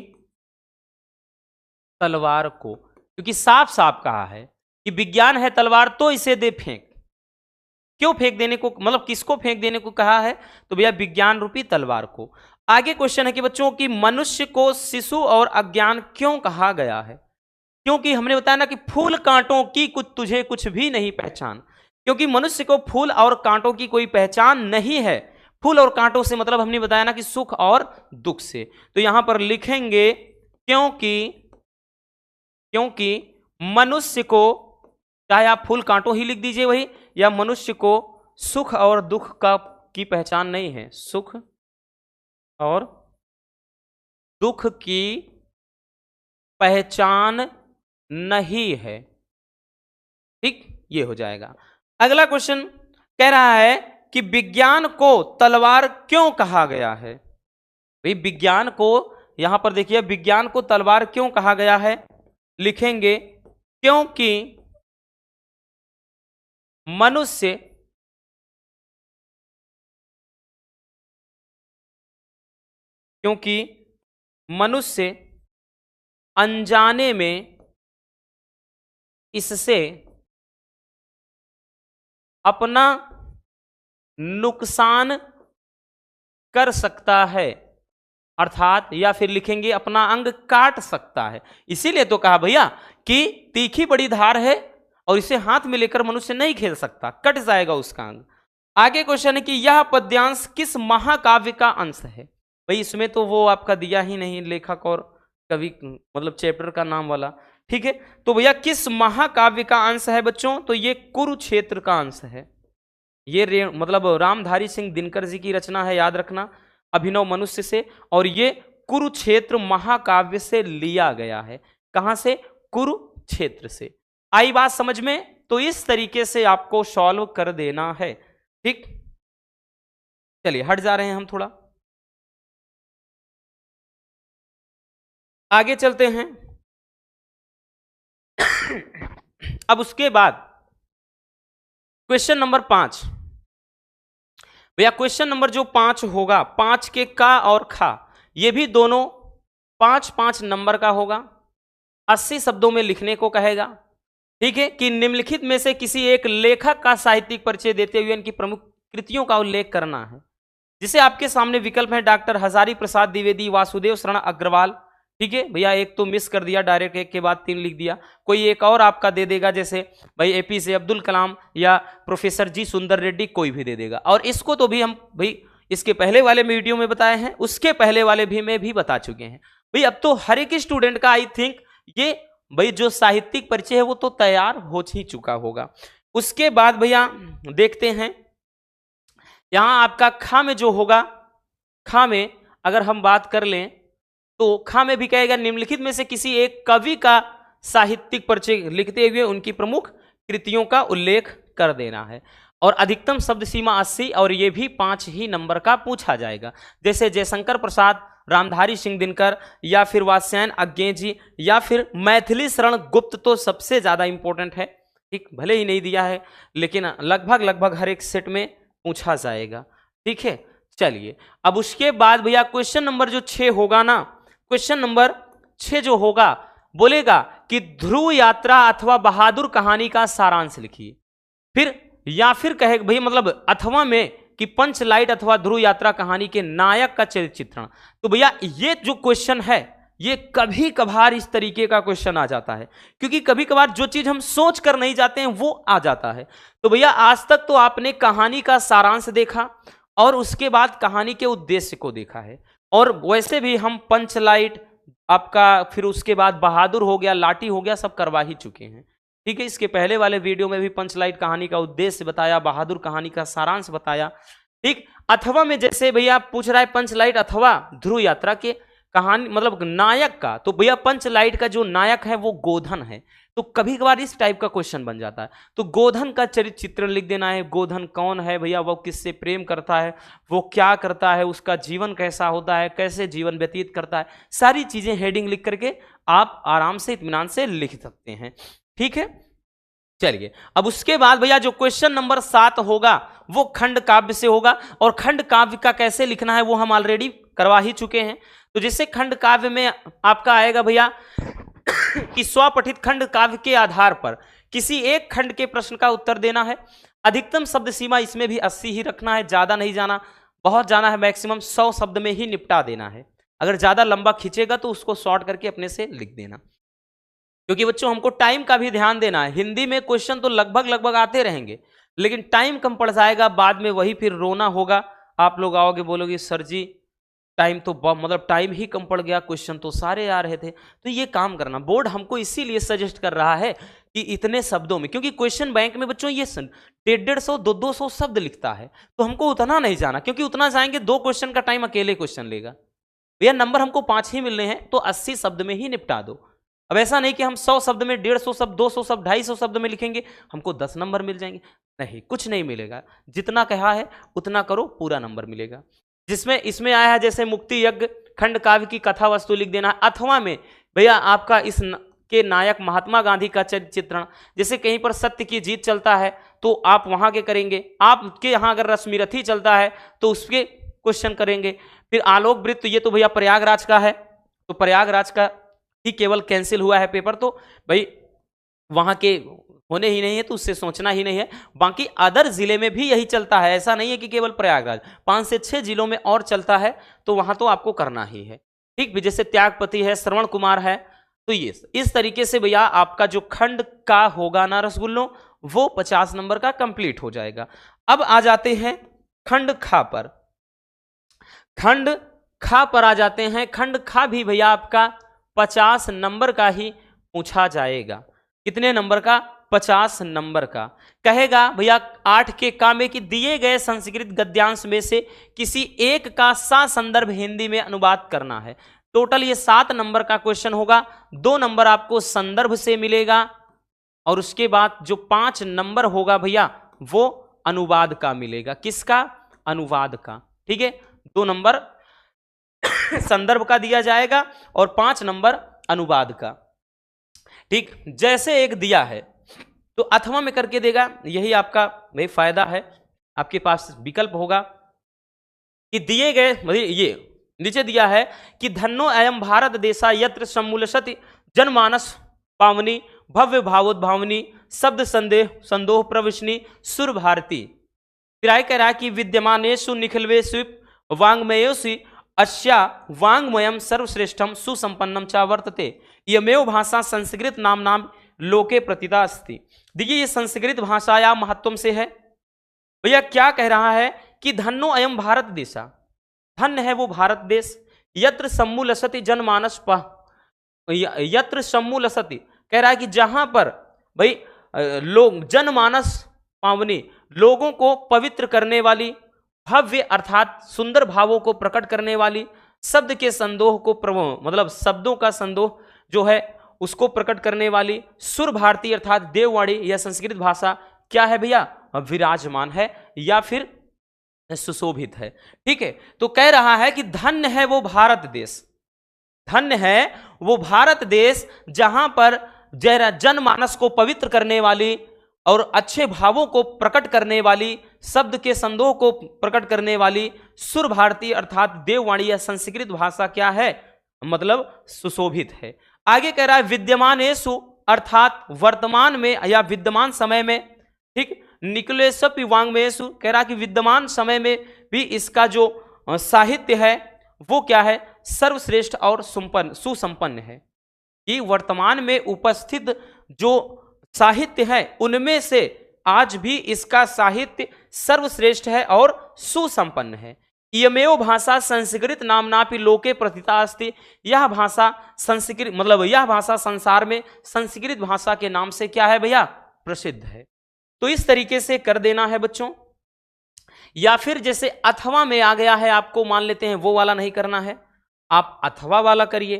तलवार को, क्योंकि साफ साफ कहा है कि विज्ञान है तलवार तो इसे दे फेंक। क्यों फेंक देने को, मतलब किसको फेंक देने को कहा है? तो भैया विज्ञान रूपी तलवार को। आगे क्वेश्चन है कि बच्चों की मनुष्य को शिशु और अज्ञान क्यों कहा गया है? क्योंकि हमने बताया ना कि फूल कांटों की कुछ तुझे कुछ भी नहीं पहचान, क्योंकि मनुष्य को फूल और कांटों की कोई पहचान नहीं है। फूल और कांटों से मतलब हमने बताया ना कि सुख और दुख से। तो यहां पर लिखेंगे क्योंकि मनुष्य को, चाहे आप फूल कांटों ही लिख दीजिए वही, या मनुष्य को सुख और दुख की पहचान नहीं है, सुख और दुख की पहचान नहीं है। ठीक, ये हो जाएगा। अगला क्वेश्चन कह रहा है कि विज्ञान को तलवार क्यों कहा गया है? भाई विज्ञान को, यहां पर देखिए विज्ञान को तलवार क्यों कहा गया है? लिखेंगे क्योंकि मनुष्य अनजाने में इससे अपना नुकसान कर सकता है, अर्थात या फिर लिखेंगे अपना अंग काट सकता है। इसीलिए तो कहा भैया कि तीखी बड़ी धार है और इसे हाथ में लेकर मनुष्य नहीं खेल सकता, कट जाएगा उसका अंग। आगे क्वेश्चन है कि यह पद्यांश किस महाकाव्य का अंश है? भाई इसमें तो वो आपका दिया ही नहीं लेखक और कवि, मतलब चैप्टर का नाम वाला। ठीक है, तो भैया किस महाकाव्य का अंश है बच्चों? तो ये कुरुक्षेत्र का अंश है। ये मतलब रामधारी सिंह दिनकर जी की रचना है, याद रखना, अभिनव मनुष्य से, और ये कुरुक्षेत्र महाकाव्य से लिया गया है। कहां से? कुरुक्षेत्र से। आई बात समझ में? तो इस तरीके से आपको सॉल्व कर देना है। ठीक, चलिए हट जा रहे हैं हम थोड़ा, आगे चलते हैं। अब उसके बाद क्वेश्चन नंबर 5, भैया क्वेश्चन नंबर जो 5 होगा, 5 के का और खा, ये भी दोनों 5-5 नंबर का होगा, 80 शब्दों में लिखने को कहेगा। ठीक है, कि निम्नलिखित में से किसी एक लेखक का साहित्यिक परिचय देते हुए इनकी प्रमुख कृतियों का उल्लेख करना है। जिसे आपके सामने विकल्प है डॉक्टर हजारी प्रसाद द्विवेदी, वासुदेव शरण अग्रवाल। ठीक है भैया, एक तो मिस कर दिया, डायरेक्ट एक के बाद 3 लिख दिया, कोई एक और आपका दे देगा, जैसे भाई एपीजे अब्दुल कलाम या प्रोफेसर जी सुंदर रेड्डी, कोई भी दे देगा। और इसको तो भी हम भाई इसके पहले वाले वीडियो में बताए हैं, उसके पहले वाले भी में भी बता चुके हैं। भाई अब तो हर एक स्टूडेंट का आई थिंक ये भाई जो साहित्यिक परिचय है वो तो तैयार हो ही चुका होगा। उसके बाद भैया देखते हैं, यहां आपका खा में जो होगा, खा में अगर हम बात कर लें तो खा में भी कहेगा निम्नलिखित में से किसी एक कवि का साहित्यिक परिचय लिखते हुए उनकी प्रमुख कृतियों का उल्लेख कर देना है। और अधिकतम शब्द सीमा 80, और ये भी 5 ही नंबर का पूछा जाएगा, जैसे जयशंकर प्रसाद, रामधारी सिंह दिनकर, या फिर वात्स्यायन अज्ञे जी, या फिर मैथिली शरण गुप्त तो सबसे ज्यादा इंपॉर्टेंट है। ठीक, भले ही नहीं दिया है लेकिन लगभग हर एक सेट में पूछा जाएगा। ठीक है, चलिए अब उसके बाद भैया क्वेश्चन नंबर जो 6 होगा ना, क्वेश्चन नंबर 6 जो होगा बोलेगा कि ध्रुव यात्रा अथवा बहादुर कहानी का सारांश लिखिए। फिर या फिर कहे भैया मतलब अथवा में कि पंचलाइट अथवा ध्रुव यात्रा कहानी के नायक का चरित्र चित्रण। तो भैया ये जो क्वेश्चन है ये कभी कभार इस तरीके का क्वेश्चन आ जाता है, क्योंकि कभी कभार जो चीज हम सोच कर नहीं जाते हैं वो आ जाता है। तो भैया आज तक तो आपने कहानी का सारांश देखा और उसके बाद कहानी के उद्देश्य को देखा है, और वैसे भी हम पंचलाइट आपका, फिर उसके बाद बहादुर हो गया, लाठी हो गया, सब करवा ही चुके हैं। ठीक है, इसके पहले वाले वीडियो में भी पंचलाइट कहानी का उद्देश्य बताया, बहादुर कहानी का सारांश बताया। ठीक, अथवा में जैसे भैया पूछ रहा है पंचलाइट अथवा ध्रुव यात्रा के कहानी मतलब नायक का, तो भैया पंचलाइट का जो नायक है वो गोधन है। तो कभी कभार इस टाइप का क्वेश्चन बन जाता है, तो गोधन का चरित्र चित्रण लिख देना है। गोधन कौन है भैया, वो किससे प्रेम करता है, वो क्या करता है, उसका जीवन कैसा होता है, कैसे जीवन व्यतीत करता है, सारी चीजें हेडिंग लिख करके आप आराम से इत्मीनान से लिख सकते हैं। ठीक है, चलिए अब उसके बाद भैया जो क्वेश्चन नंबर 7 होगा वो खंड काव्य से होगा, और खंड काव्य का कैसे लिखना है वो हम ऑलरेडी करवा ही चुके हैं। तो जैसे खंड काव्य में आपका आएगा भैया कि स्वपठित खंड काव्य के आधार पर किसी एक खंड के प्रश्न का उत्तर देना है। अधिकतम शब्द सीमा इसमें भी 80 ही रखना है, ज्यादा नहीं जाना, बहुत जाना है मैक्सिमम 100 शब्द में ही निपटा देना है। अगर ज्यादा लंबा खींचेगा तो उसको शॉर्ट करके अपने से लिख देना, क्योंकि बच्चों हमको टाइम का भी ध्यान देना है। हिंदी में क्वेश्चन तो लगभग आते रहेंगे, लेकिन टाइम कम पड़ जाएगा, बाद में वही फिर रोना होगा। आप लोग आओगे बोलोगे सर जी टाइम तो मतलब टाइम ही कम पड़ गया, क्वेश्चन तो सारे आ रहे थे। तो ये काम करना, बोर्ड हमको इसीलिए सजेस्ट कर रहा है कि इतने शब्दों में, क्योंकि क्वेश्चन बैंक में बच्चों ये 150-150 200 शब्द लिखता है, तो हमको उतना नहीं जाना, क्योंकि उतना जाएंगे 2 क्वेश्चन का टाइम अकेले क्वेश्चन लेगा। भैया नंबर हमको 5 ही मिलने हैं, तो 80 शब्द में ही निपटा दो। अब ऐसा नहीं कि हम 100 शब्द में 150 शब्द 200 शब्द 250 शब्द में लिखेंगे हमको 10 नंबर मिल जाएंगे, नहीं, कुछ नहीं मिलेगा। जितना कहा है उतना करो, पूरा नंबर मिलेगा। जिसमें इसमें आया है जैसे मुक्ति यज्ञ खंड काव्य की कथा वस्तु लिख देना है, अथवा में भैया आपका इस के नायक महात्मा गांधी का चित्रण, जैसे कहीं पर सत्य की जीत चलता है तो आप वहां के करेंगे, आपके यहाँ अगर रश्मिरथी चलता है तो उसके क्वेश्चन करेंगे। फिर आलोक वृत्त, ये तो भैया प्रयागराज का है, तो प्रयागराज का ही केवल कैंसिल हुआ है पेपर, तो भाई वहां के होने ही नहीं है, तो उससे सोचना ही नहीं है। बाकी अदर जिले में भी यही चलता है, ऐसा नहीं है कि केवल प्रयागराज, 5 से 6 जिलों में और चलता है, तो वहां तो आपको करना ही है। ठीक, जैसे त्यागपति है, श्रवण कुमार है, तो ये इस तरीके से भैया आपका जो खंड का होगा ना रसगुल्लों, वो 50 नंबर का कंप्लीट हो जाएगा। अब आ जाते हैं खंड खा पर। खंड खा पर आ जाते हैं। खंड खा भी भैया आपका 50 नंबर का ही पूछा जाएगा। कितने नंबर का? 50 नंबर का। कहेगा भैया 8 के काम में कि दिए गए संस्कृत गद्यांश में से किसी एक का संदर्भ हिंदी में अनुवाद करना है। टोटल ये 7 नंबर का क्वेश्चन होगा। 2 नंबर आपको संदर्भ से मिलेगा और उसके बाद जो 5 नंबर होगा भैया वो अनुवाद का मिलेगा। किसका? अनुवाद का। ठीक है, 2 नंबर संदर्भ का दिया जाएगा और 5 नंबर अनुवाद का। ठीक, जैसे एक दिया है तो अथवा में करके देगा, यही आपका भाई फायदा है। आपके पास विकल्प होगा कि दिए गए, ये नीचे दिया है कि धन्नो अयम भारत देशा यत्र सम्मूलशति जनमानस पावनी भव्य भावोद्भावनी शब्द संदेह संदोह प्रविशनी सुर भारती। फिर कह रहा है कि विद्यमानेषु निखिलवेषु वाङ्मयेषु अस्या वाङ्मयम सर्वश्रेष्ठम सुसंपन्नम च वर्तते इयमेव भाषा संस्कृत नाम लोके प्रतिता अस्ति। देखिए ये संस्कृत भाषा या महत्व से है। भैया क्या कह रहा है कि धन्नो अयम भारत देशा, धन्य है वो भारत देश, यत्र सम्मूलशति जनमानस यत्र सम्मूलशति, कह रहा है कि जहां पर भाई लोग जनमानस पावनी, लोगों को पवित्र करने वाली, भव्य अर्थात सुंदर भावों को प्रकट करने वाली, शब्द के संदोह को मतलब शब्दों का संदोह जो है उसको प्रकट करने वाली, सुर भारती अर्थात देववाणी, यह संस्कृत भाषा क्या है भैया? विराजमान है या फिर सुशोभित है। ठीक है, तो कह रहा है कि धन्य है वो भारत देश, धन्य है वो भारत देश जहां पर जनमानस को पवित्र करने वाली और अच्छे भावों को प्रकट करने वाली, शब्द के संदोह को प्रकट करने वाली सुर भारती अर्थात देववाणी या संस्कृत भाषा क्या है? मतलब सुशोभित है। आगे कह रहा है विद्यमानेषु अर्थात वर्तमान में या विद्यमान समय में, ठीक, निकलेशपि वाङ्मयेषु, कह रहा कि विद्यमान समय में भी इसका जो साहित्य है वो क्या है? सर्वश्रेष्ठ और सुसंपन्न है। कि वर्तमान में उपस्थित जो साहित्य है उनमें से आज भी इसका साहित्य सर्वश्रेष्ठ है और सुसंपन्न है। इयमेव भाषा संस्कृत नाम्नापि लोके प्रतिता अस्ति, यह भाषा संस्कृत मतलब यह भाषा संसार में संस्कृत भाषा के नाम से क्या है भैया? प्रसिद्ध है। तो इस तरीके से कर देना है बच्चों। या फिर जैसे अथवा में आ गया है, आपको मान लेते हैं वो वाला नहीं करना है, आप अथवा वाला करिए।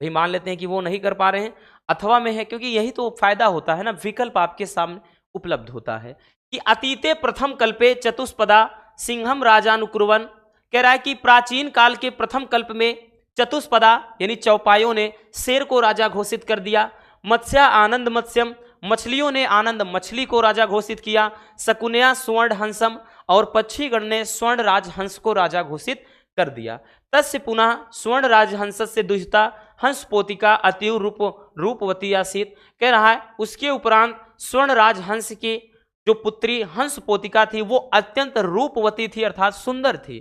भाई मान लेते हैं कि वो नहीं कर पा रहे हैं, अथवा में है, क्योंकि यही तो फायदा होता है ना, विकल्प आपके सामने उपलब्ध होता है। कि अतीते प्रथम कल्पे चतुष्पदा सिंहम राजानुकुर्वन, कह रहा है कि प्राचीन काल के प्रथम कल्प में चतुष्पदा यानी चौपाइयों ने शेर को राजा घोषित कर दिया। मत्स्या आनंद मत्स्यम, मछलियों ने आनंद मछली को राजा घोषित किया। शकुनया स्वर्ण हंसम, और पक्षीगण ने स्वर्ण राजहंस को राजा घोषित कर दिया। तस्य पुनः स्वर्ण राजहंस से दुहिता हंस पोतिका अतीव रूपवती आसीत। कह रहा है उसके उपरांत स्वर्णराज हंस की जो पुत्री हंस पोतिका थी वो अत्यंत रूपवती थी अर्थात सुंदर थी।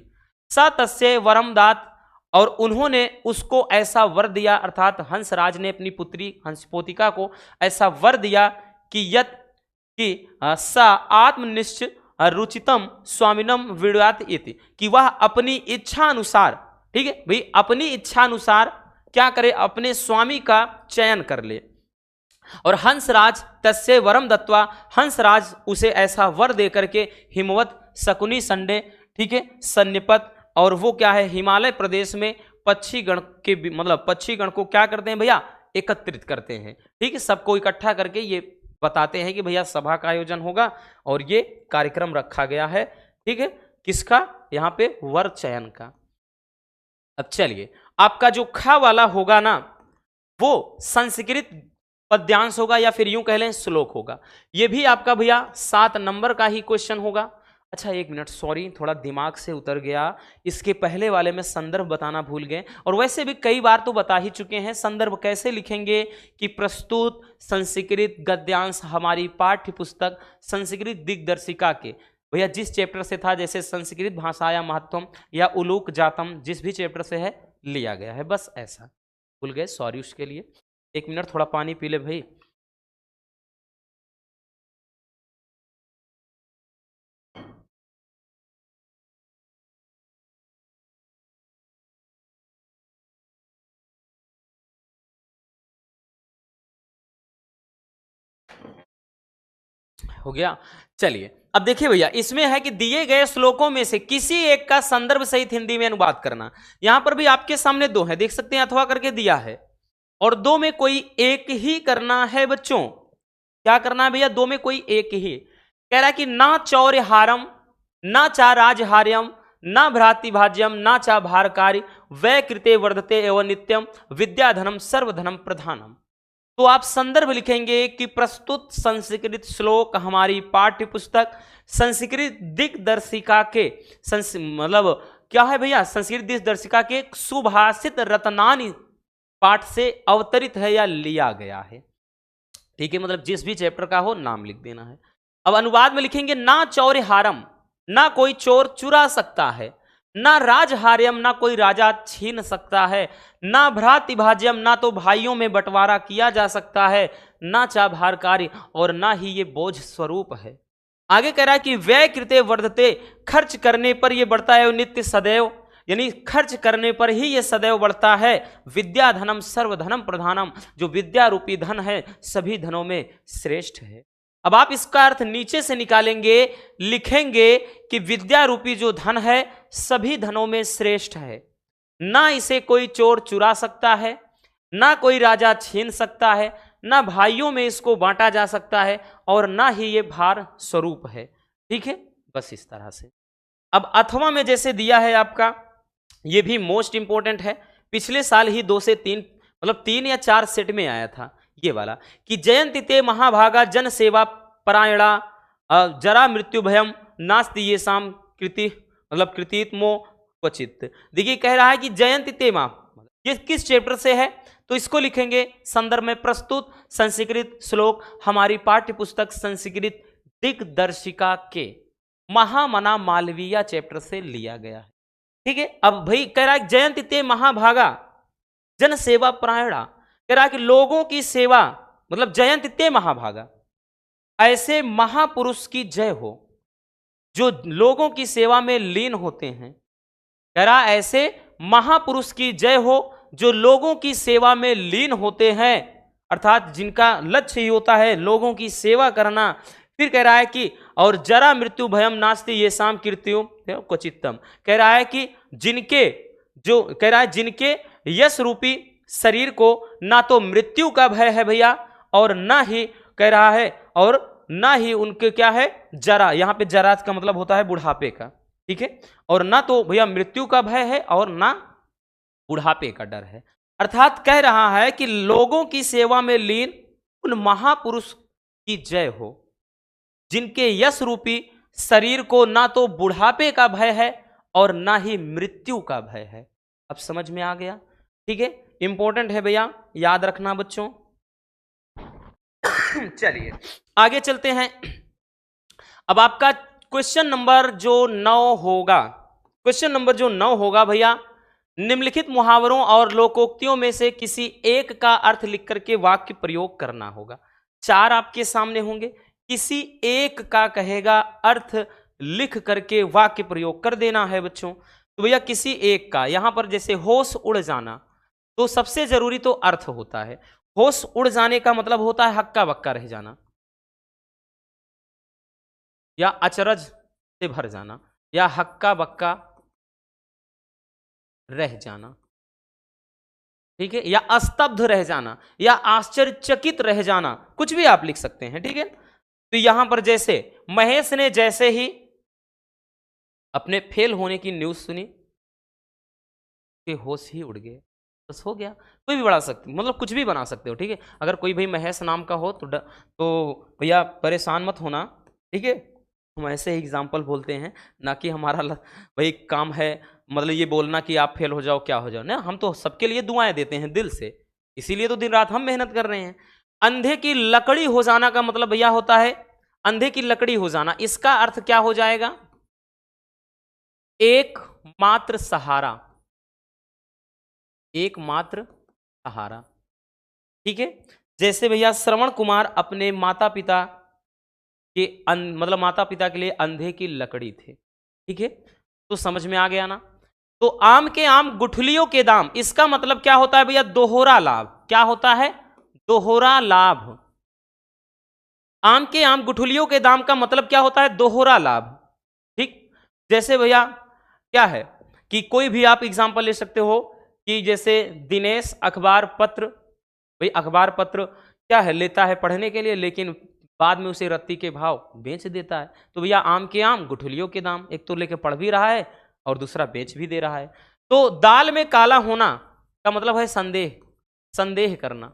स तस्य वरम दात, और उन्होंने उसको ऐसा वर दिया अर्थात हंसराज ने अपनी पुत्री हंस पोतिका को ऐसा वर दिया कि यत कि सा आत्मनिश्चित रुचितम स्वामिनम विड़ात इति, कि वह अपनी इच्छा अनुसार, ठीक है भाई, अपनी इच्छा अनुसार क्या करे, अपने स्वामी का चयन कर ले। और हंसराज तस्य वरम दत्वा, हंसराज उसे ऐसा वर दे करके हिमवत शकुनी संडे, ठीक है, सन्निपत, और वो क्या है हिमालय प्रदेश में पक्षी गण के मतलब पक्षी गण को क्या करते हैं भैया, एकत्रित करते हैं, ठीक है, सबको इकट्ठा करके ये बताते हैं कि भैया सभा का आयोजन होगा और ये कार्यक्रम रखा गया है, ठीक है, किसका, यहाँ पे वर चयन का। अब चलिए आपका जो खा वाला होगा ना वो संस्कृत पद्यांश होगा या फिर यूं कह लें श्लोक होगा। ये भी आपका भैया 7 नंबर का ही क्वेश्चन होगा। अच्छा एक मिनट, सॉरी थोड़ा दिमाग से उतर गया, इसके पहले वाले में संदर्भ बताना भूल गए, और वैसे भी कई बार तो बता ही चुके हैं। संदर्भ कैसे लिखेंगे कि प्रस्तुत संस्कृत गद्यांश हमारी पाठ्य पुस्तक संस्कृत दिग्दर्शिका के, भैया जिस चैप्टर से था, जैसे संस्कृत भाषाया महत्वम या उलूक जातम, जिस भी चैप्टर से है लिया गया है, बस ऐसा। भूल गए, सॉरी उसके लिए। एक मिनट थोड़ा पानी पी ले भाई। हो गया। चलिए अब देखिए भैया, इसमें है कि दिए गए श्लोकों में से किसी एक का संदर्भ सहित हिंदी में अनुवाद करना। यहां पर भी आपके सामने 2 है, देख सकते हैं, अथवा करके दिया है, और 2 में कोई एक ही करना है बच्चों। क्या करना है भैया, 2 में कोई एक ही। कह रहा है कि ना चौर्यहारम, ना चा राजहार्यम, ना भ्रातिभाज्यम, ना चा भारकारी, वै कृते वर्धते एवं नित्यम, विद्याधनम सर्वधनम प्रधानम। तो आप संदर्भ लिखेंगे कि प्रस्तुत संस्कृत श्लोक हमारी पाठ्य पुस्तक संस्कृत दिग्दर्शिका के मतलब क्या है भैया, संस्कृत दिग्दर्शिका के सुभाषित रत्नानी पाठ से अवतरित है या लिया गया है, ठीक है, मतलब जिस भी चैप्टर का हो नाम लिख देना है। अब अनुवाद में लिखेंगे ना चौर्यहारम, ना कोई चोर चुरा सकता है, ना राजहार्यम, ना कोई राजा छीन सकता है, ना भ्रातिभाज्यम, ना तो भाइयों में बंटवारा किया जा सकता है, ना चा भारकारी, और ना ही ये बोझ स्वरूप है। आगे कह रहा है कि व्यय कृते वर्धते, खर्च करने पर ये बढ़ता है, नित्य सदैव, यानी खर्च करने पर ही ये सदैव बढ़ता है। विद्याधनम सर्वधनम प्रधानम, जो विद्या रूपी धन है सभी धनों में श्रेष्ठ है। अब आप इसका अर्थ नीचे से निकालेंगे, लिखेंगे कि विद्या रूपी जो धन है सभी धनों में श्रेष्ठ है, ना इसे कोई चोर चुरा सकता है, ना कोई राजा छीन सकता है, ना भाइयों में इसको बांटा जा सकता है, और ना ही ये भार स्वरूप है, ठीक है, बस इस तरह से। अब अथवा में जैसे दिया है आपका, ये भी मोस्ट इंपॉर्टेंट है, पिछले साल ही 2 से 3 मतलब 3 या 4 सेट में आया था ये वाला, कि जयंती ते महाभागा जन सेवा परायणा जरा मृत्यु भयम नास्ति ये शाम कृति मतलब कृतित्मो क्वचित। देखिए कह रहा है कि जयंती ते माह, ये किस चैप्टर से है, तो इसको लिखेंगे संदर्भ में प्रस्तुत संस्कृत श्लोक हमारी पाठ्य पुस्तक संस्कृत दिग्दर्शिका के महामना मालवीय चैप्टर से लिया गया है, ठीक है। अब भाई कह रहा है जयंती ते महाभागा जन सेवा परायणा, कह रहा है कि लोगों की सेवा मतलब जयंती ते महाभागा, ऐसे महापुरुष की जय हो जो लोगों की सेवा में लीन होते हैं। कह रहा ऐसे महापुरुष की जय हो जो लोगों की सेवा में लीन होते हैं, अर्थात जिनका लक्ष्य ही होता है लोगों की सेवा करना। फिर कह रहा है कि और जरा मृत्यु भयम नास्ति ये शाम कीर्तियों क्वचित्तम, कह रहा है कि जिनके जो कह रहा है जिनके यश रूपी शरीर को ना तो मृत्यु का भय है भैया, और ना ही कह रहा है और ना ही उनके क्या है जरा, यहां पे जरा का मतलब होता है बुढ़ापे का, ठीक है, और ना तो भैया मृत्यु का भय है और ना बुढ़ापे का डर है। अर्थात कह रहा है कि लोगों की सेवा में लीन उन महापुरुष की जय हो जिनके यश रूपी शरीर को ना तो बुढ़ापे का भय है और ना ही मृत्यु का भय है। अब समझ में आ गया। ठीक है, इंपॉर्टेंट है भैया, याद रखना बच्चों। चलिए आगे चलते हैं। अब आपका क्वेश्चन नंबर जो 9 होगा, क्वेश्चन नंबर जो 9 होगा भैया, निम्नलिखित मुहावरों और लोकोक्तियों में से किसी एक का अर्थ लिख करके वाक्य प्रयोग करना होगा। 4 आपके सामने होंगे, किसी एक का कहेगा, अर्थ लिख करके वाक्य प्रयोग कर देना है बच्चों। तो भैया किसी एक का, यहां पर जैसे होश उड़ जाना, तो सबसे जरूरी तो अर्थ होता है। होश उड़ जाने का मतलब होता है हक्का बक्का रह जाना, या अचरज से भर जाना, या हक्का बक्का रह जाना, ठीक है, या अस्तब्ध रह जाना, या आश्चर्यचकित रह जाना, कुछ भी आप लिख सकते हैं, ठीक है। तो यहां पर जैसे महेश ने जैसे ही अपने फेल होने की न्यूज सुनी कि होश ही उड़ गए, बस हो गया। कोई भी बना सकते, मतलब कुछ भी बना सकते हो, ठीक है। अगर कोई भाई महेश नाम का हो तो भैया परेशान मत होना, ठीक है। हम ऐसे ही एग्जाम्पल बोलते हैं, ना कि हमारा भाई काम है मतलब ये बोलना कि आप फेल हो जाओ क्या हो जाओ ना। हम तो सबके लिए दुआएं देते हैं दिल से, इसीलिए तो दिन रात हम मेहनत कर रहे हैं। अंधे की लकड़ी हो जाना का मतलब भैया होता है, अंधे की लकड़ी हो जाना, इसका अर्थ क्या हो जाएगा? एकमात्र सहारा, एकमात्र सहारा, ठीक है। जैसे भैया श्रवण कुमार अपने माता पिता के मतलब माता पिता के लिए अंधे की लकड़ी थे, ठीक है। तो समझ में आ गया ना। तो आम के आम गुठलियों के दाम, इसका मतलब क्या होता है भैया? दोहरा लाभ। क्या होता है? दोहरा लाभ। आम के आम गुठलियों के दाम का मतलब क्या होता है? दोहरा लाभ, ठीक। जैसे भैया क्या है कि कोई भी आप एग्जांपल ले सकते हो कि जैसे दिनेश अखबार पत्र, भाई अखबार पत्र क्या है, लेता है पढ़ने के लिए, लेकिन बाद में उसे रत्ती के भाव बेच देता है। तो भैया आम के आम गुठलियों के दाम, एक तो लेके पढ़ भी रहा है और दूसरा बेच भी दे रहा है। तो दाल में काला होना का मतलब है संदेह, संदेह करना,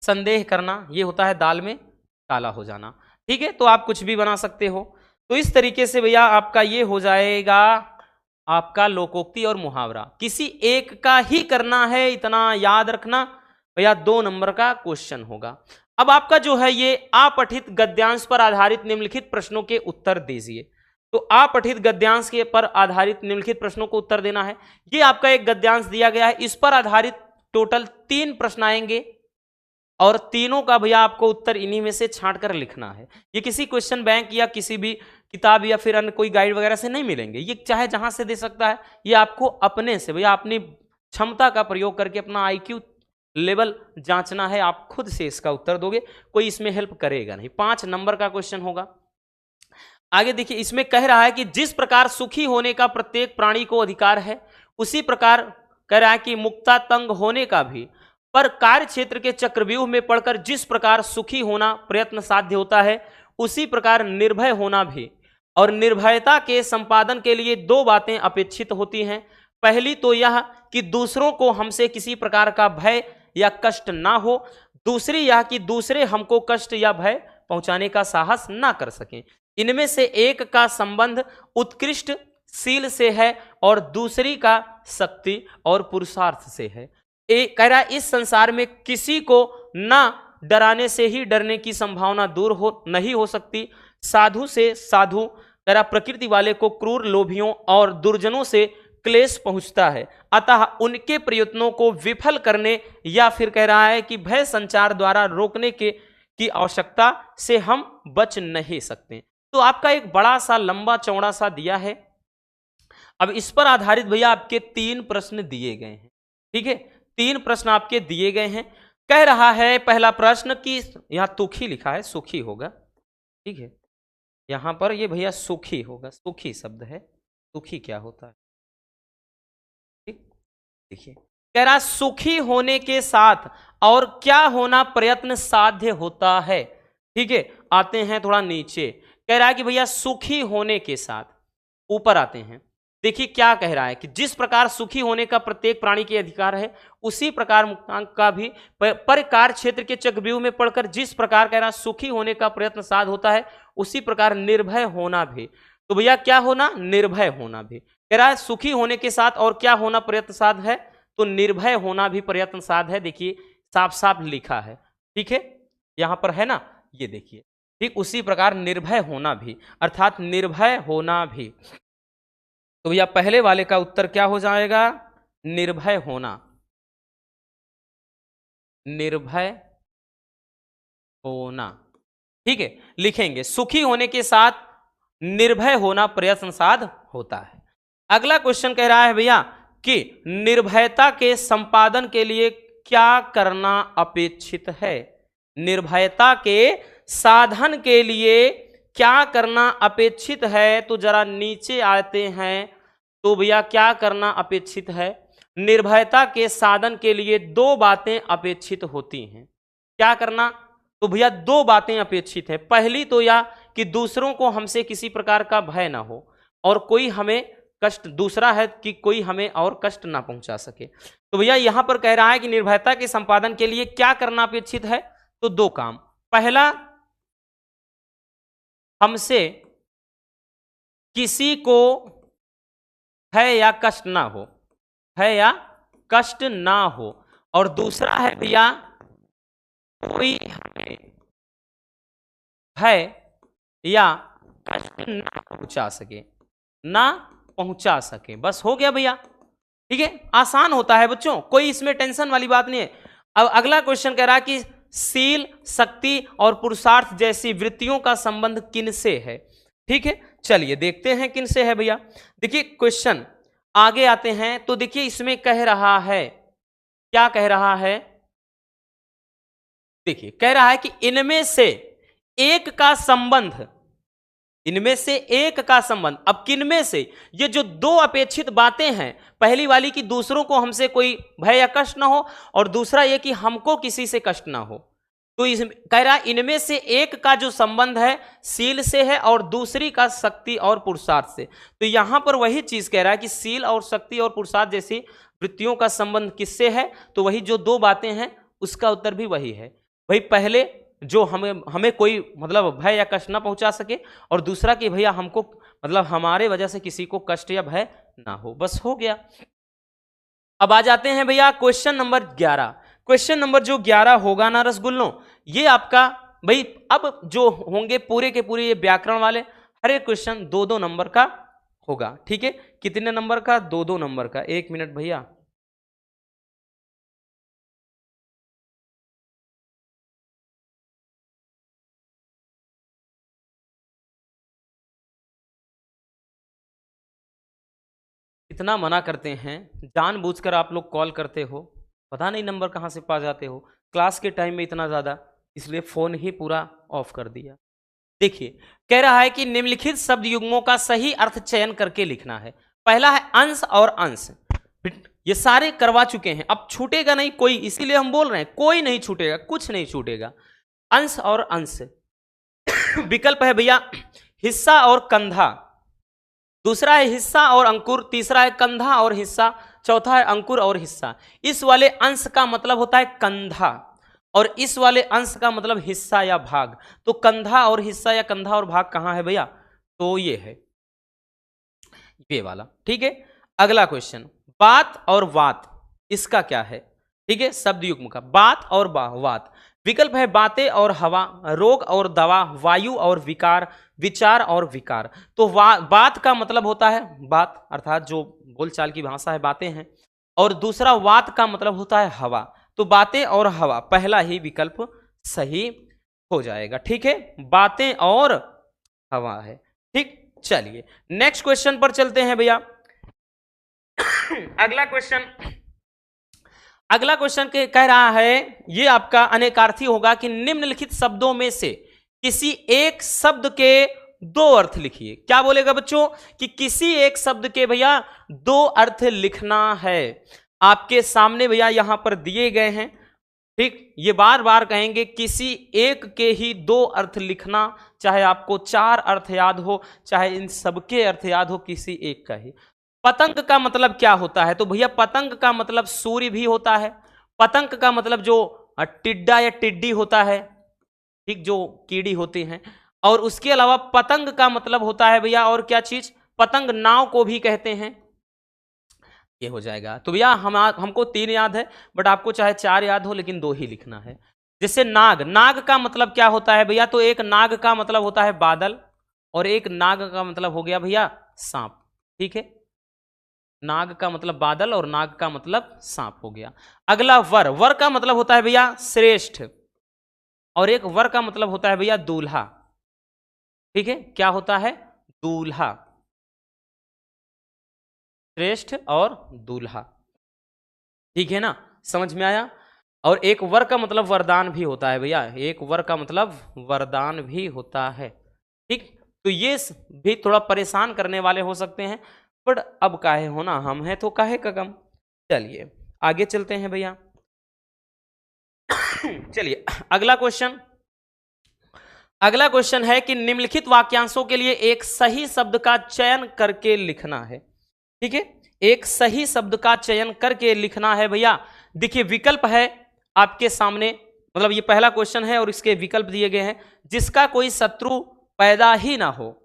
संदेह करना, ये होता है दाल में काला हो जाना, ठीक है। तो आप कुछ भी बना सकते हो। तो इस तरीके से भैया आपका ये हो जाएगा आपका लोकोक्ति और मुहावरा। किसी एक का ही करना है, इतना याद रखना भैया। 2 नंबर का क्वेश्चन होगा। अब आपका जो है ये अपठित गद्यांश पर आधारित निम्नलिखित प्रश्नों के उत्तर दीजिए। तो अपठित गद्यांश के पर आधारित निम्नलिखित प्रश्नों को उत्तर देना है। ये आपका एक गद्यांश दिया गया है, इस पर आधारित टोटल 3 प्रश्न आएंगे और तीनों का भैया आपको उत्तर इन्हीं में से छांट कर लिखना है। ये किसी क्वेश्चन बैंक या किसी भी किताब या फिर अन्य कोई गाइड वगैरह से नहीं मिलेंगे, ये चाहे जहां से दे सकता है। ये आपको अपने से भैया अपनी क्षमता का प्रयोग करके अपना आईक्यू लेवल जांचना है, आप खुद से इसका उत्तर दोगे, कोई इसमें हेल्प करेगा नहीं। 5 नंबर का क्वेश्चन होगा। आगे देखिए, इसमें कह रहा है कि जिस प्रकार सुखी होने का प्रत्येक प्राणी को अधिकार है, उसी प्रकार कह रहा है कि मुक्तातंग होने का भी, पर कार्य क्षेत्र के चक्रव्यूह में पड़कर जिस प्रकार सुखी होना प्रयत्न साध्य होता है, उसी प्रकार निर्भय होना भी। और निर्भयता के संपादन के लिए 2 बातें अपेक्षित होती हैं। पहली तो यह कि दूसरों को हमसे किसी प्रकार का भय या कष्ट ना हो, दूसरी यह कि दूसरे हमको कष्ट या भय पहुंचाने का साहस ना कर सकें। इनमें से एक का संबंध उत्कृष्ट शील से है और दूसरी का शक्ति और पुरुषार्थ से है। कह रहा है इस संसार में किसी को ना डराने से ही डरने की संभावना दूर नहीं हो सकती। साधु से साधु कह रहा प्रकृति वाले को क्रूर लोभियों और दुर्जनों से क्लेश पहुंचता है, अतः उनके प्रयत्नों को विफल करने या फिर कह रहा है कि भय संचार द्वारा रोकने की आवश्यकता से हम बच नहीं सकते। तो आपका एक बड़ा सा लंबा चौड़ा सा दिया है। अब इस पर आधारित भैया आपके 3 प्रश्न दिए गए हैं, ठीक है। 3 प्रश्न आपके दिए गए हैं। कह रहा है पहला प्रश्न कि यहां तुखी लिखा है, सुखी होगा, ठीक है। यहां पर ये भैया सुखी होगा, सुखी शब्द है, सुखी क्या होता है, ठीक। देखिए कह रहा सुखी होने के साथ और क्या होना प्रयत्न साध्य होता है, ठीक है। आते हैं थोड़ा नीचे, कह रहा है कि भैया सुखी होने के साथ, ऊपर आते हैं। देखिए क्या कह रहा है कि जिस प्रकार सुखी होने का प्रत्येक प्राणी के अधिकार है, उसी प्रकार मुक्तांक का भी, पर कार्य क्षेत्र के चक्रव्यूह में पड़कर जिस प्रकार कह रहा सुखी होने का प्रयत्न साध होता है, उसी प्रकार निर्भय होना भी। तो भैया क्या होना? निर्भय होना भी। कह रहा है सुखी होने के साथ और क्या होना प्रयत्न साध है, तो निर्भय होना भी प्रयत्न साध है। देखिए साफ साफ लिखा है, ठीक है, यहां पर है ना, ये देखिए, ठीक उसी प्रकार निर्भय होना भी, अर्थात निर्भय होना भी। तो भैया पहले वाले का उत्तर क्या हो जाएगा, निर्भय होना, निर्भय होना, ठीक है, लिखेंगे सुखी होने के साथ निर्भय होना प्रयत्न साध होता है। अगला क्वेश्चन कह रहा है भैया कि निर्भयता के संपादन के लिए क्या करना अपेक्षित है, निर्भयता के साधन के लिए क्या करना अपेक्षित है, तो जरा नीचे आते हैं, तो भैया क्या करना अपेक्षित है, निर्भयता के साधन के लिए दो बातें अपेक्षित होती हैं। क्या करना, तो भैया दो बातें अपेक्षित है। पहली तो यह कि दूसरों को हमसे किसी प्रकार का भय ना हो और कोई हमें कष्ट, दूसरा है कि कोई हमें और कष्ट ना पहुंचा सके। तो भैया यहां पर कह रहा है कि निर्भयता के संपादन के लिए क्या करना अपेक्षित है, तो दो काम। पहला, हमसे किसी को भय या कष्ट ना हो, भय या कष्ट ना हो, और दूसरा है भैया कोई हमें भय या कष्ट ना पहुंचा सके, ना पहुंचा सके। बस हो गया भैया, ठीक है, आसान होता है बच्चों, कोई इसमें टेंशन वाली बात नहीं है। अब अगला क्वेश्चन कह रहा है कि शील, शक्ति और पुरुषार्थ जैसी वृत्तियों का संबंध किनसे है। ठीक है, चलिए देखते हैं किनसे है भैया। देखिए क्वेश्चन आगे आते हैं, तो देखिए इसमें कह रहा है, क्या कह रहा है, देखिए कह रहा है कि इनमें से एक का संबंध, इनमें से एक का संबंध। अब किनमें से, ये जो दो अपेक्षित बातें हैं, पहली वाली कि दूसरों को हमसे कोई भय या कष्ट ना हो, और दूसरा ये कि हमको किसी से कष्ट ना हो, तो इस कह रहा है इनमें से एक का जो संबंध है शील से है और दूसरी का शक्ति और पुरुषार्थ से। तो यहां पर वही चीज कह रहा है कि शील और शक्ति और पुरुषार्थ जैसी वृत्तियों का संबंध किससे है, तो वही जो दो बातें हैं उसका उत्तर भी वही है। भाई पहले जो हमें कोई मतलब भय या कष्ट ना पहुंचा सके, और दूसरा कि भैया हमको मतलब हमारे वजह से किसी को कष्ट या भय ना हो। बस हो गया। अब आ जाते हैं भैया क्वेश्चन नंबर 11। क्वेश्चन नंबर जो 11 होगा ना रसगुल्लों, ये आपका भाई अब जो होंगे पूरे के पूरे ये व्याकरण वाले, हर एक क्वेश्चन 2-2 नंबर का होगा। ठीक है, कितने नंबर का, 2-2 नंबर का। एक मिनट भैया, इतना मना करते हैं, जानबूझकर आप लोग कॉल करते हो, पता नहीं नंबर कहाँ से पा जाते हो। क्लास के टाइम में इतना ज़्यादा, इसलिए फ़ोन ही पूरा ऑफ कर दिया। देखिए कह रहा है कि निम्नलिखित शब्द युग्मों का सही अर्थ चयन करके लिखना है। पहला है अंश और अंश, ये सारे करवा चुके हैं, अब छूटेगा नहीं कोई, इसीलिए हम बोल रहे हैं कोई नहीं छूटेगा, कुछ नहीं छूटेगा। अंश और अंश। विकल्प है भैया हिस्सा और कंधा, दूसरा है हिस्सा और अंकुर, तीसरा है कंधा और हिस्सा, चौथा है अंकुर और हिस्सा। इस वाले अंश का मतलब होता है कंधा, और इस वाले अंश का मतलब हिस्सा या भाग। तो कंधा और हिस्सा या कंधा और भाग कहां है भैया, तो ये है ये वाला। ठीक है, अगला क्वेश्चन, बात और वात, इसका क्या है। ठीक है, शब्द युग्म का बात और वात। विकल्प है बातें और हवा, रोग और दवा, वायु और विकार, विचार और विकार। तो बात का मतलब होता है बात, अर्थात जो बोलचाल की भाषा है बातें हैं, और दूसरा वात का मतलब होता है हवा। तो बातें और हवा, पहला ही विकल्प सही हो जाएगा। ठीक है, बातें और हवा है। ठीक, चलिए नेक्स्ट क्वेश्चन पर चलते हैं भैया। अगला क्वेश्चन कह रहा है, ये आपका अनेकार्थी होगा कि निम्नलिखित शब्दों में से किसी एक शब्द के दो अर्थ लिखिए। क्या बोलेगा बच्चों, कि किसी एक शब्द के भैया दो अर्थ लिखना है। आपके सामने भैया यहां पर दिए गए हैं। ठीक, ये बार बार कहेंगे किसी एक के ही दो अर्थ लिखना, चाहे आपको 4 अर्थ याद हो, चाहे इन सबके अर्थ याद हो, किसी एक का ही। पतंग का मतलब क्या होता है, तो भैया पतंग का मतलब सूर्य भी होता है। पतंग का मतलब जो टिड्डा या टिड्डी होता है, ठीक, जो कीड़ी होती हैं। और उसके अलावा पतंग का मतलब होता है भैया और क्या चीज, पतंग नाव को भी कहते हैं। ये हो जाएगा। तो भैया हमको 3 याद है, बट आपको चाहे 4 याद हो, लेकिन 2 ही लिखना है। जैसे नाग, नाग का मतलब क्या होता है भैया? तो एक नाग का मतलब होता है बादल, और एक नाग का मतलब हो गया भैया सांप। ठीक है, नाग का मतलब बादल और नाग का मतलब सांप हो गया। अगला वर, वर का मतलब होता है भैया श्रेष्ठ, और एक वर का मतलब होता है भैया दूल्हा। ठीक है, क्या होता है? दूल्हा, श्रेष्ठ और दूल्हा। ठीक है ना, समझ में आया? और एक वर का मतलब वरदान भी होता है भैया, एक वर का मतलब वरदान भी होता है। ठीक, तो ये भी थोड़ा परेशान करने वाले हो सकते हैं, बट अब काहे होना, हम हैं तो काहे का गम। चलिए आगे चलते हैं भैया। चलिए अगला क्वेश्चन, अगला क्वेश्चन है कि निम्नलिखित वाक्यांशों के लिए एक सही शब्द का चयन करके लिखना है। ठीक है, एक सही शब्द का चयन करके लिखना है भैया। देखिए विकल्प है आपके सामने, मतलब ये पहला क्वेश्चन है और इसके विकल्प दिए गए हैं। जिसका कोई शत्रु पैदा ही ना हो,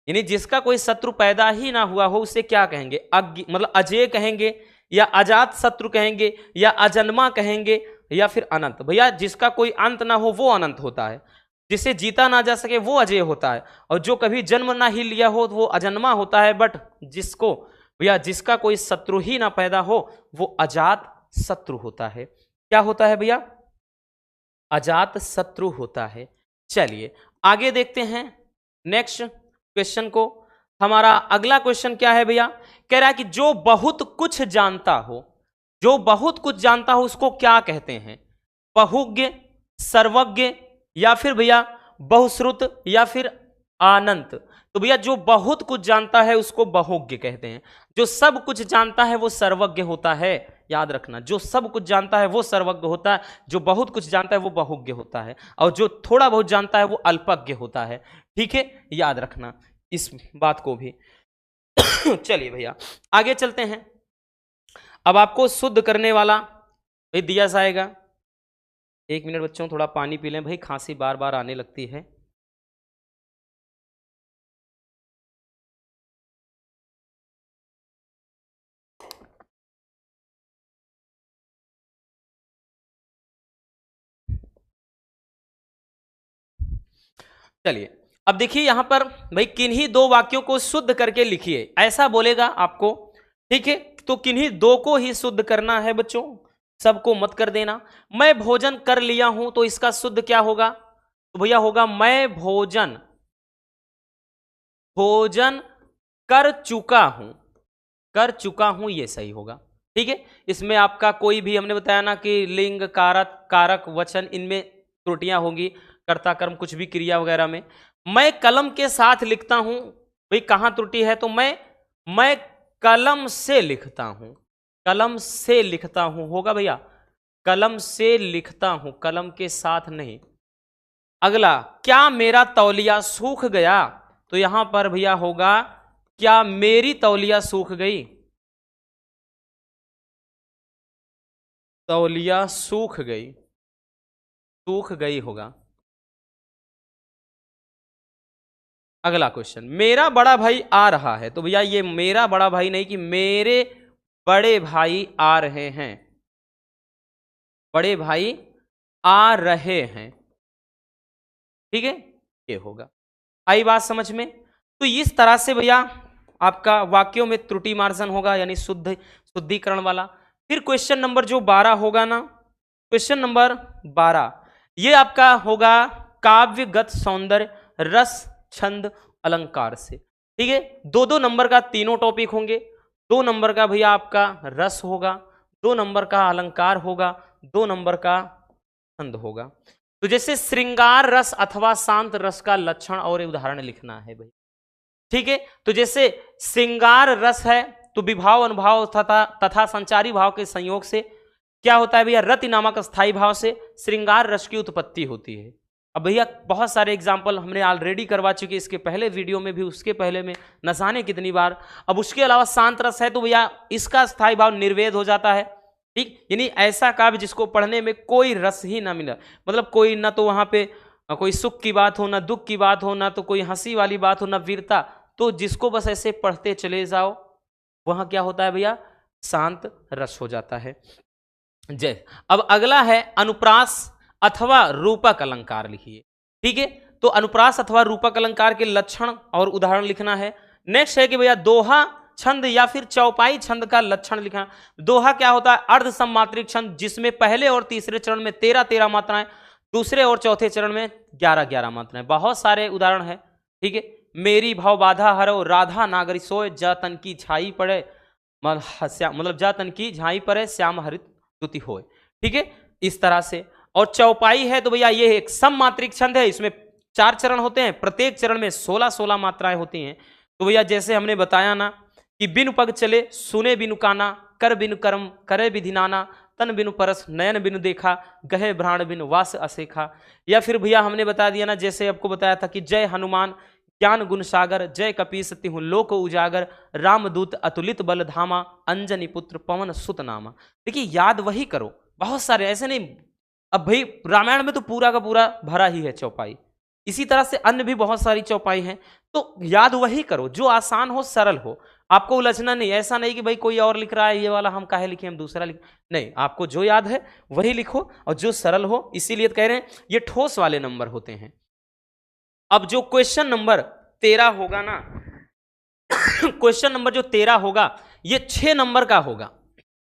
यानी जिसका कोई शत्रु पैदा ही ना हुआ हो, उसे क्या कहेंगे? मतलब अजय कहेंगे, या अजात शत्रु कहेंगे, या अजन्मा कहेंगे, या फिर अनंत। भैया जिसका कोई अंत ना हो वो अनंत होता है, जिसे जीता ना जा सके वो अजय होता है, और जो कभी जन्म ना ही लिया हो वो अजन्मा होता है। बट जिसको भैया जिसका कोई शत्रु ही ना पैदा हो वो अजात शत्रु होता है। क्या होता है भैया? अजात शत्रु होता है। चलिए आगे देखते हैं नेक्स्ट क्वेश्चन को। हमारा अगला क्वेश्चन क्या है भैया? कह रहा है कि जो बहुत कुछ जानता हो, जो बहुत कुछ जानता हो उसको क्या कहते हैं? बहुज्ञ, सर्वज्ञ, या फिर भैया बहुश्रुत, या फिर अनंत। तो भैया जो बहुत कुछ जानता है उसको बहुज्ञ कहते हैं, जो सब कुछ जानता है वो सर्वज्ञ होता है। याद रखना, जो सब कुछ जानता है वो सर्वज्ञ होता है, जो बहुत कुछ जानता है वो बहुज्ञ होता है, और जो थोड़ा बहुत जानता है वो अल्पज्ञ होता है। ठीक है, याद रखना इस बात को भी। चलिए भैया आगे चलते हैं। अब आपको शुद्ध करने वाला भाई दिया जाएगा। 1 मिनट बच्चों, थोड़ा पानी पी लें भाई, खांसी बार बार आने लगती है। चलिए अब देखिए यहां पर भाई किन्हीं 2 वाक्यों को शुद्ध करके लिखिए, ऐसा बोलेगा आपको। ठीक है, तो किन्हीं 2 को ही शुद्ध करना है बच्चों, सबको मत कर देना। मैं भोजन कर लिया हूं, तो इसका शुद्ध क्या होगा? तो भैया होगा मैं भोजन भोजन कर चुका हूं, कर चुका हूं, ये सही होगा। ठीक है, इसमें आपका कोई भी, हमने बताया ना कि लिंग, कारक, कारक, वचन, इनमें त्रुटियां होंगी, कर्ता कर्म कुछ भी क्रिया वगैरह में। मैं कलम के साथ लिखता हूं, भाई कहां त्रुटि है? तो मैं कलम से लिखता हूं, कलम से लिखता हूं होगा भैया, कलम से लिखता हूं, कलम के साथ नहीं। अगला, क्या मेरा तौलिया सूख गया? तो यहां पर भैया होगा क्या मेरी तौलिया सूख गई? तौलिया सूख गई, सूख गई होगा। अगला क्वेश्चन, मेरा बड़ा भाई आ रहा है, तो भैया ये मेरा बड़ा भाई नहीं कि मेरे बड़े भाई आ रहे हैं, बड़े भाई आ रहे हैं। ठीक है, ये होगा। आई बात समझ में? तो इस तरह से भैया आपका वाक्यों में त्रुटि मार्जन होगा, यानी शुद्धिकरण वाला। फिर क्वेश्चन नंबर जो 12 होगा ना, क्वेश्चन नंबर 12, ये आपका होगा काव्यगत सौंदर्य, रस, छंद, अलंकार से। ठीक है, 2-2 नंबर का तीनों टॉपिक होंगे। 2 नंबर का भैया आपका रस होगा, 2 नंबर का अलंकार होगा, 2 नंबर का छंद होगा। तो जैसे श्रृंगार रस अथवा शांत रस का लक्षण और उदाहरण लिखना है भाई। ठीक है, तो जैसे श्रृंगार रस है तो विभाव, अनुभाव तथा संचारी भाव के संयोग से क्या होता है भैया? रति नामक स्थायी भाव से श्रृंगार रस की उत्पत्ति होती है। अब भैया बहुत सारे एग्जाम्पल हमने ऑलरेडी करवा चुके, इसके पहले वीडियो में भी, उसके पहले में न जाने कितनी बार। अब उसके अलावा शांत रस है तो भैया इसका स्थायी भाव निर्वेद हो जाता है। ठीक, यानी ऐसा काव्य जिसको पढ़ने में कोई रस ही ना मिला, मतलब कोई ना तो वहां पे कोई सुख की बात हो, ना दुख की बात हो, ना तो कोई हंसी वाली बात हो, ना वीरता, तो जिसको बस ऐसे पढ़ते चले जाओ वहां क्या होता है भैया, शांत रस हो जाता है। जय। अब अगला है अनुप्रास अथवा रूपक अलंकार लिखिए। ठीक है, तो अनुप्रास अथवा रूपक अलंकार के लक्षण और उदाहरण लिखना है। नेक्स्ट है कि भैया दोहा छंद या फिर चौपाई छंद का लक्षण लिखना। दोहा क्या होता है, अर्ध सम्मात्रिक छंद जिसमें पहले और तीसरे चरण में 13-13 मात्राएं, दूसरे और चौथे चरण में 11-11 मात्राएं। बहुत सारे उदाहरण है। ठीक है, मेरी भाव बाधा हरो राधा नागरी सोए, जा तन की छाई पड़े मतलब जा तन की झाई पड़े श्याम हरित स्तुति होए। ठीक है, इस तरह से। और चौपाई है तो भैया ये एक सममात्रिक छंद है, इसमें 4 चरण होते हैं, प्रत्येक चरण में 16-16 मात्राएं होती हैं। तो भैया जैसे हमने बताया ना कि बिनु पग चले सुने बिनु काना, कर बिनु कर्म करे विधि नाना, तन बिनु परस नयन बिनु देखा, गहे भ्राण बिनु वास असेखा। या फिर भैया हमने बता दिया ना, जैसे आपको बताया था कि जय हनुमान ज्ञान गुण सागर, जय कपीस तिहु लोक उजागर, रामदूत अतुलित बल धामा, अंजनी पुत्र पवन सुत नामा। देखिए याद वही करो, बहुत सारे ऐसे नहीं। अब भाई रामायण में तो पूरा का पूरा भरा ही है चौपाई, इसी तरह से अन्य भी बहुत सारी चौपाई हैं। तो याद वही करो जो आसान हो, सरल हो, आपको उलझना नहीं। ऐसा नहीं कि भाई कोई और लिख रहा है ये वाला हम काहे लिखें, हम दूसरा लिखें, नहीं, आपको जो याद है वही लिखो और जो सरल हो। इसीलिए कह रहे हैं ये ठोस वाले नंबर होते हैं। अब जो क्वेश्चन नंबर 13 होगा ना क्वेश्चन नंबर जो 13 होगा ये 6 नंबर का होगा।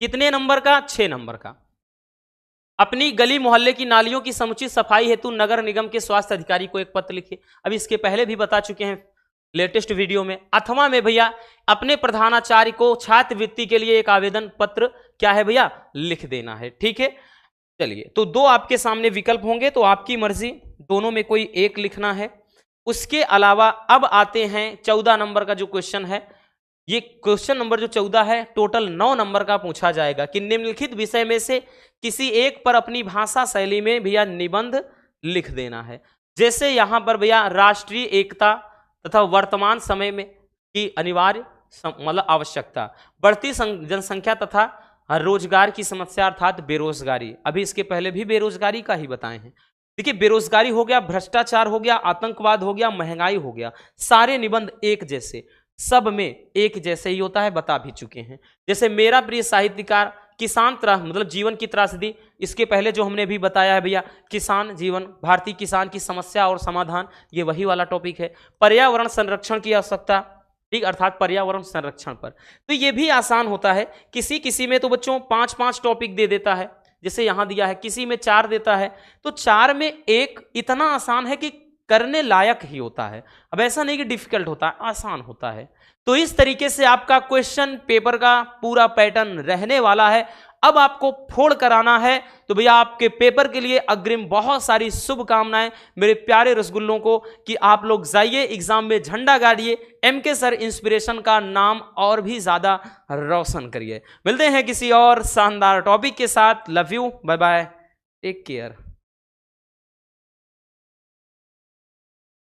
कितने नंबर का? 6 नंबर का। अपनी गली मोहल्ले की नालियों की समुचित सफाई हेतु नगर निगम के स्वास्थ्य अधिकारी को एक पत्र लिखिए। अब इसके पहले भी बता चुके हैं लेटेस्ट वीडियो में। अथवा में भैया अपने प्रधानाचार्य को छात्रवृत्ति के लिए एक आवेदन पत्र क्या है भैया, लिख देना है। ठीक है, चलिए, तो 2 आपके सामने विकल्प होंगे, तो आपकी मर्जी, दोनों में कोई एक लिखना है। उसके अलावा अब आते हैं 14 नंबर का जो क्वेश्चन है। ये क्वेश्चन नंबर जो 14 है टोटल 9 नंबर का पूछा जाएगा कि निम्नलिखित विषय में से किसी एक पर अपनी भाषा शैली में भैया निबंध लिख देना है। जैसे यहां पर भैया राष्ट्रीय एकता तथा वर्तमान समय में की अनिवार्य मतलब आवश्यकता, बढ़ती जनसंख्या तथा रोजगार की समस्या अर्थात बेरोजगारी। अभी इसके पहले भी बेरोजगारी का ही बताए हैं। देखिए बेरोजगारी हो गया, भ्रष्टाचार हो गया, आतंकवाद हो गया, महंगाई हो गया, सारे निबंध एक जैसे, सब में एक जैसे ही होता है, बता भी चुके हैं। जैसे मेरा प्रिय साहित्यकार किसान मतलब जीवन की त्रासदी, इसके पहले जो हमने भी बताया है भैया किसान जीवन, भारतीय किसान की समस्या और समाधान, ये वही वाला टॉपिक है। पर्यावरण संरक्षण की आवश्यकता, ठीक, अर्थात पर्यावरण संरक्षण पर। तो ये भी आसान होता है। किसी किसी में तो बच्चों 5-5 टॉपिक दे देता है, जैसे यहां दिया है, किसी में 4 देता है, तो 4 में 1 इतना आसान है कि करने लायक ही होता है। अब ऐसा नहीं कि डिफिकल्ट होता है, आसान होता है। तो इस तरीके से आपका क्वेश्चन पेपर का पूरा पैटर्न रहने वाला है। अब आपको फोड़ कराना है, तो भैया आपके पेपर के लिए अग्रिम बहुत सारी शुभकामनाएं मेरे प्यारे रसगुल्लों को, कि आप लोग जाइए एग्जाम में झंडा गाड़िए, MK सर इंस्पिरेशन का नाम और भी ज्यादा रोशन करिए। मिलते हैं किसी और शानदार टॉपिक के साथ। Love you, bye bye, take care.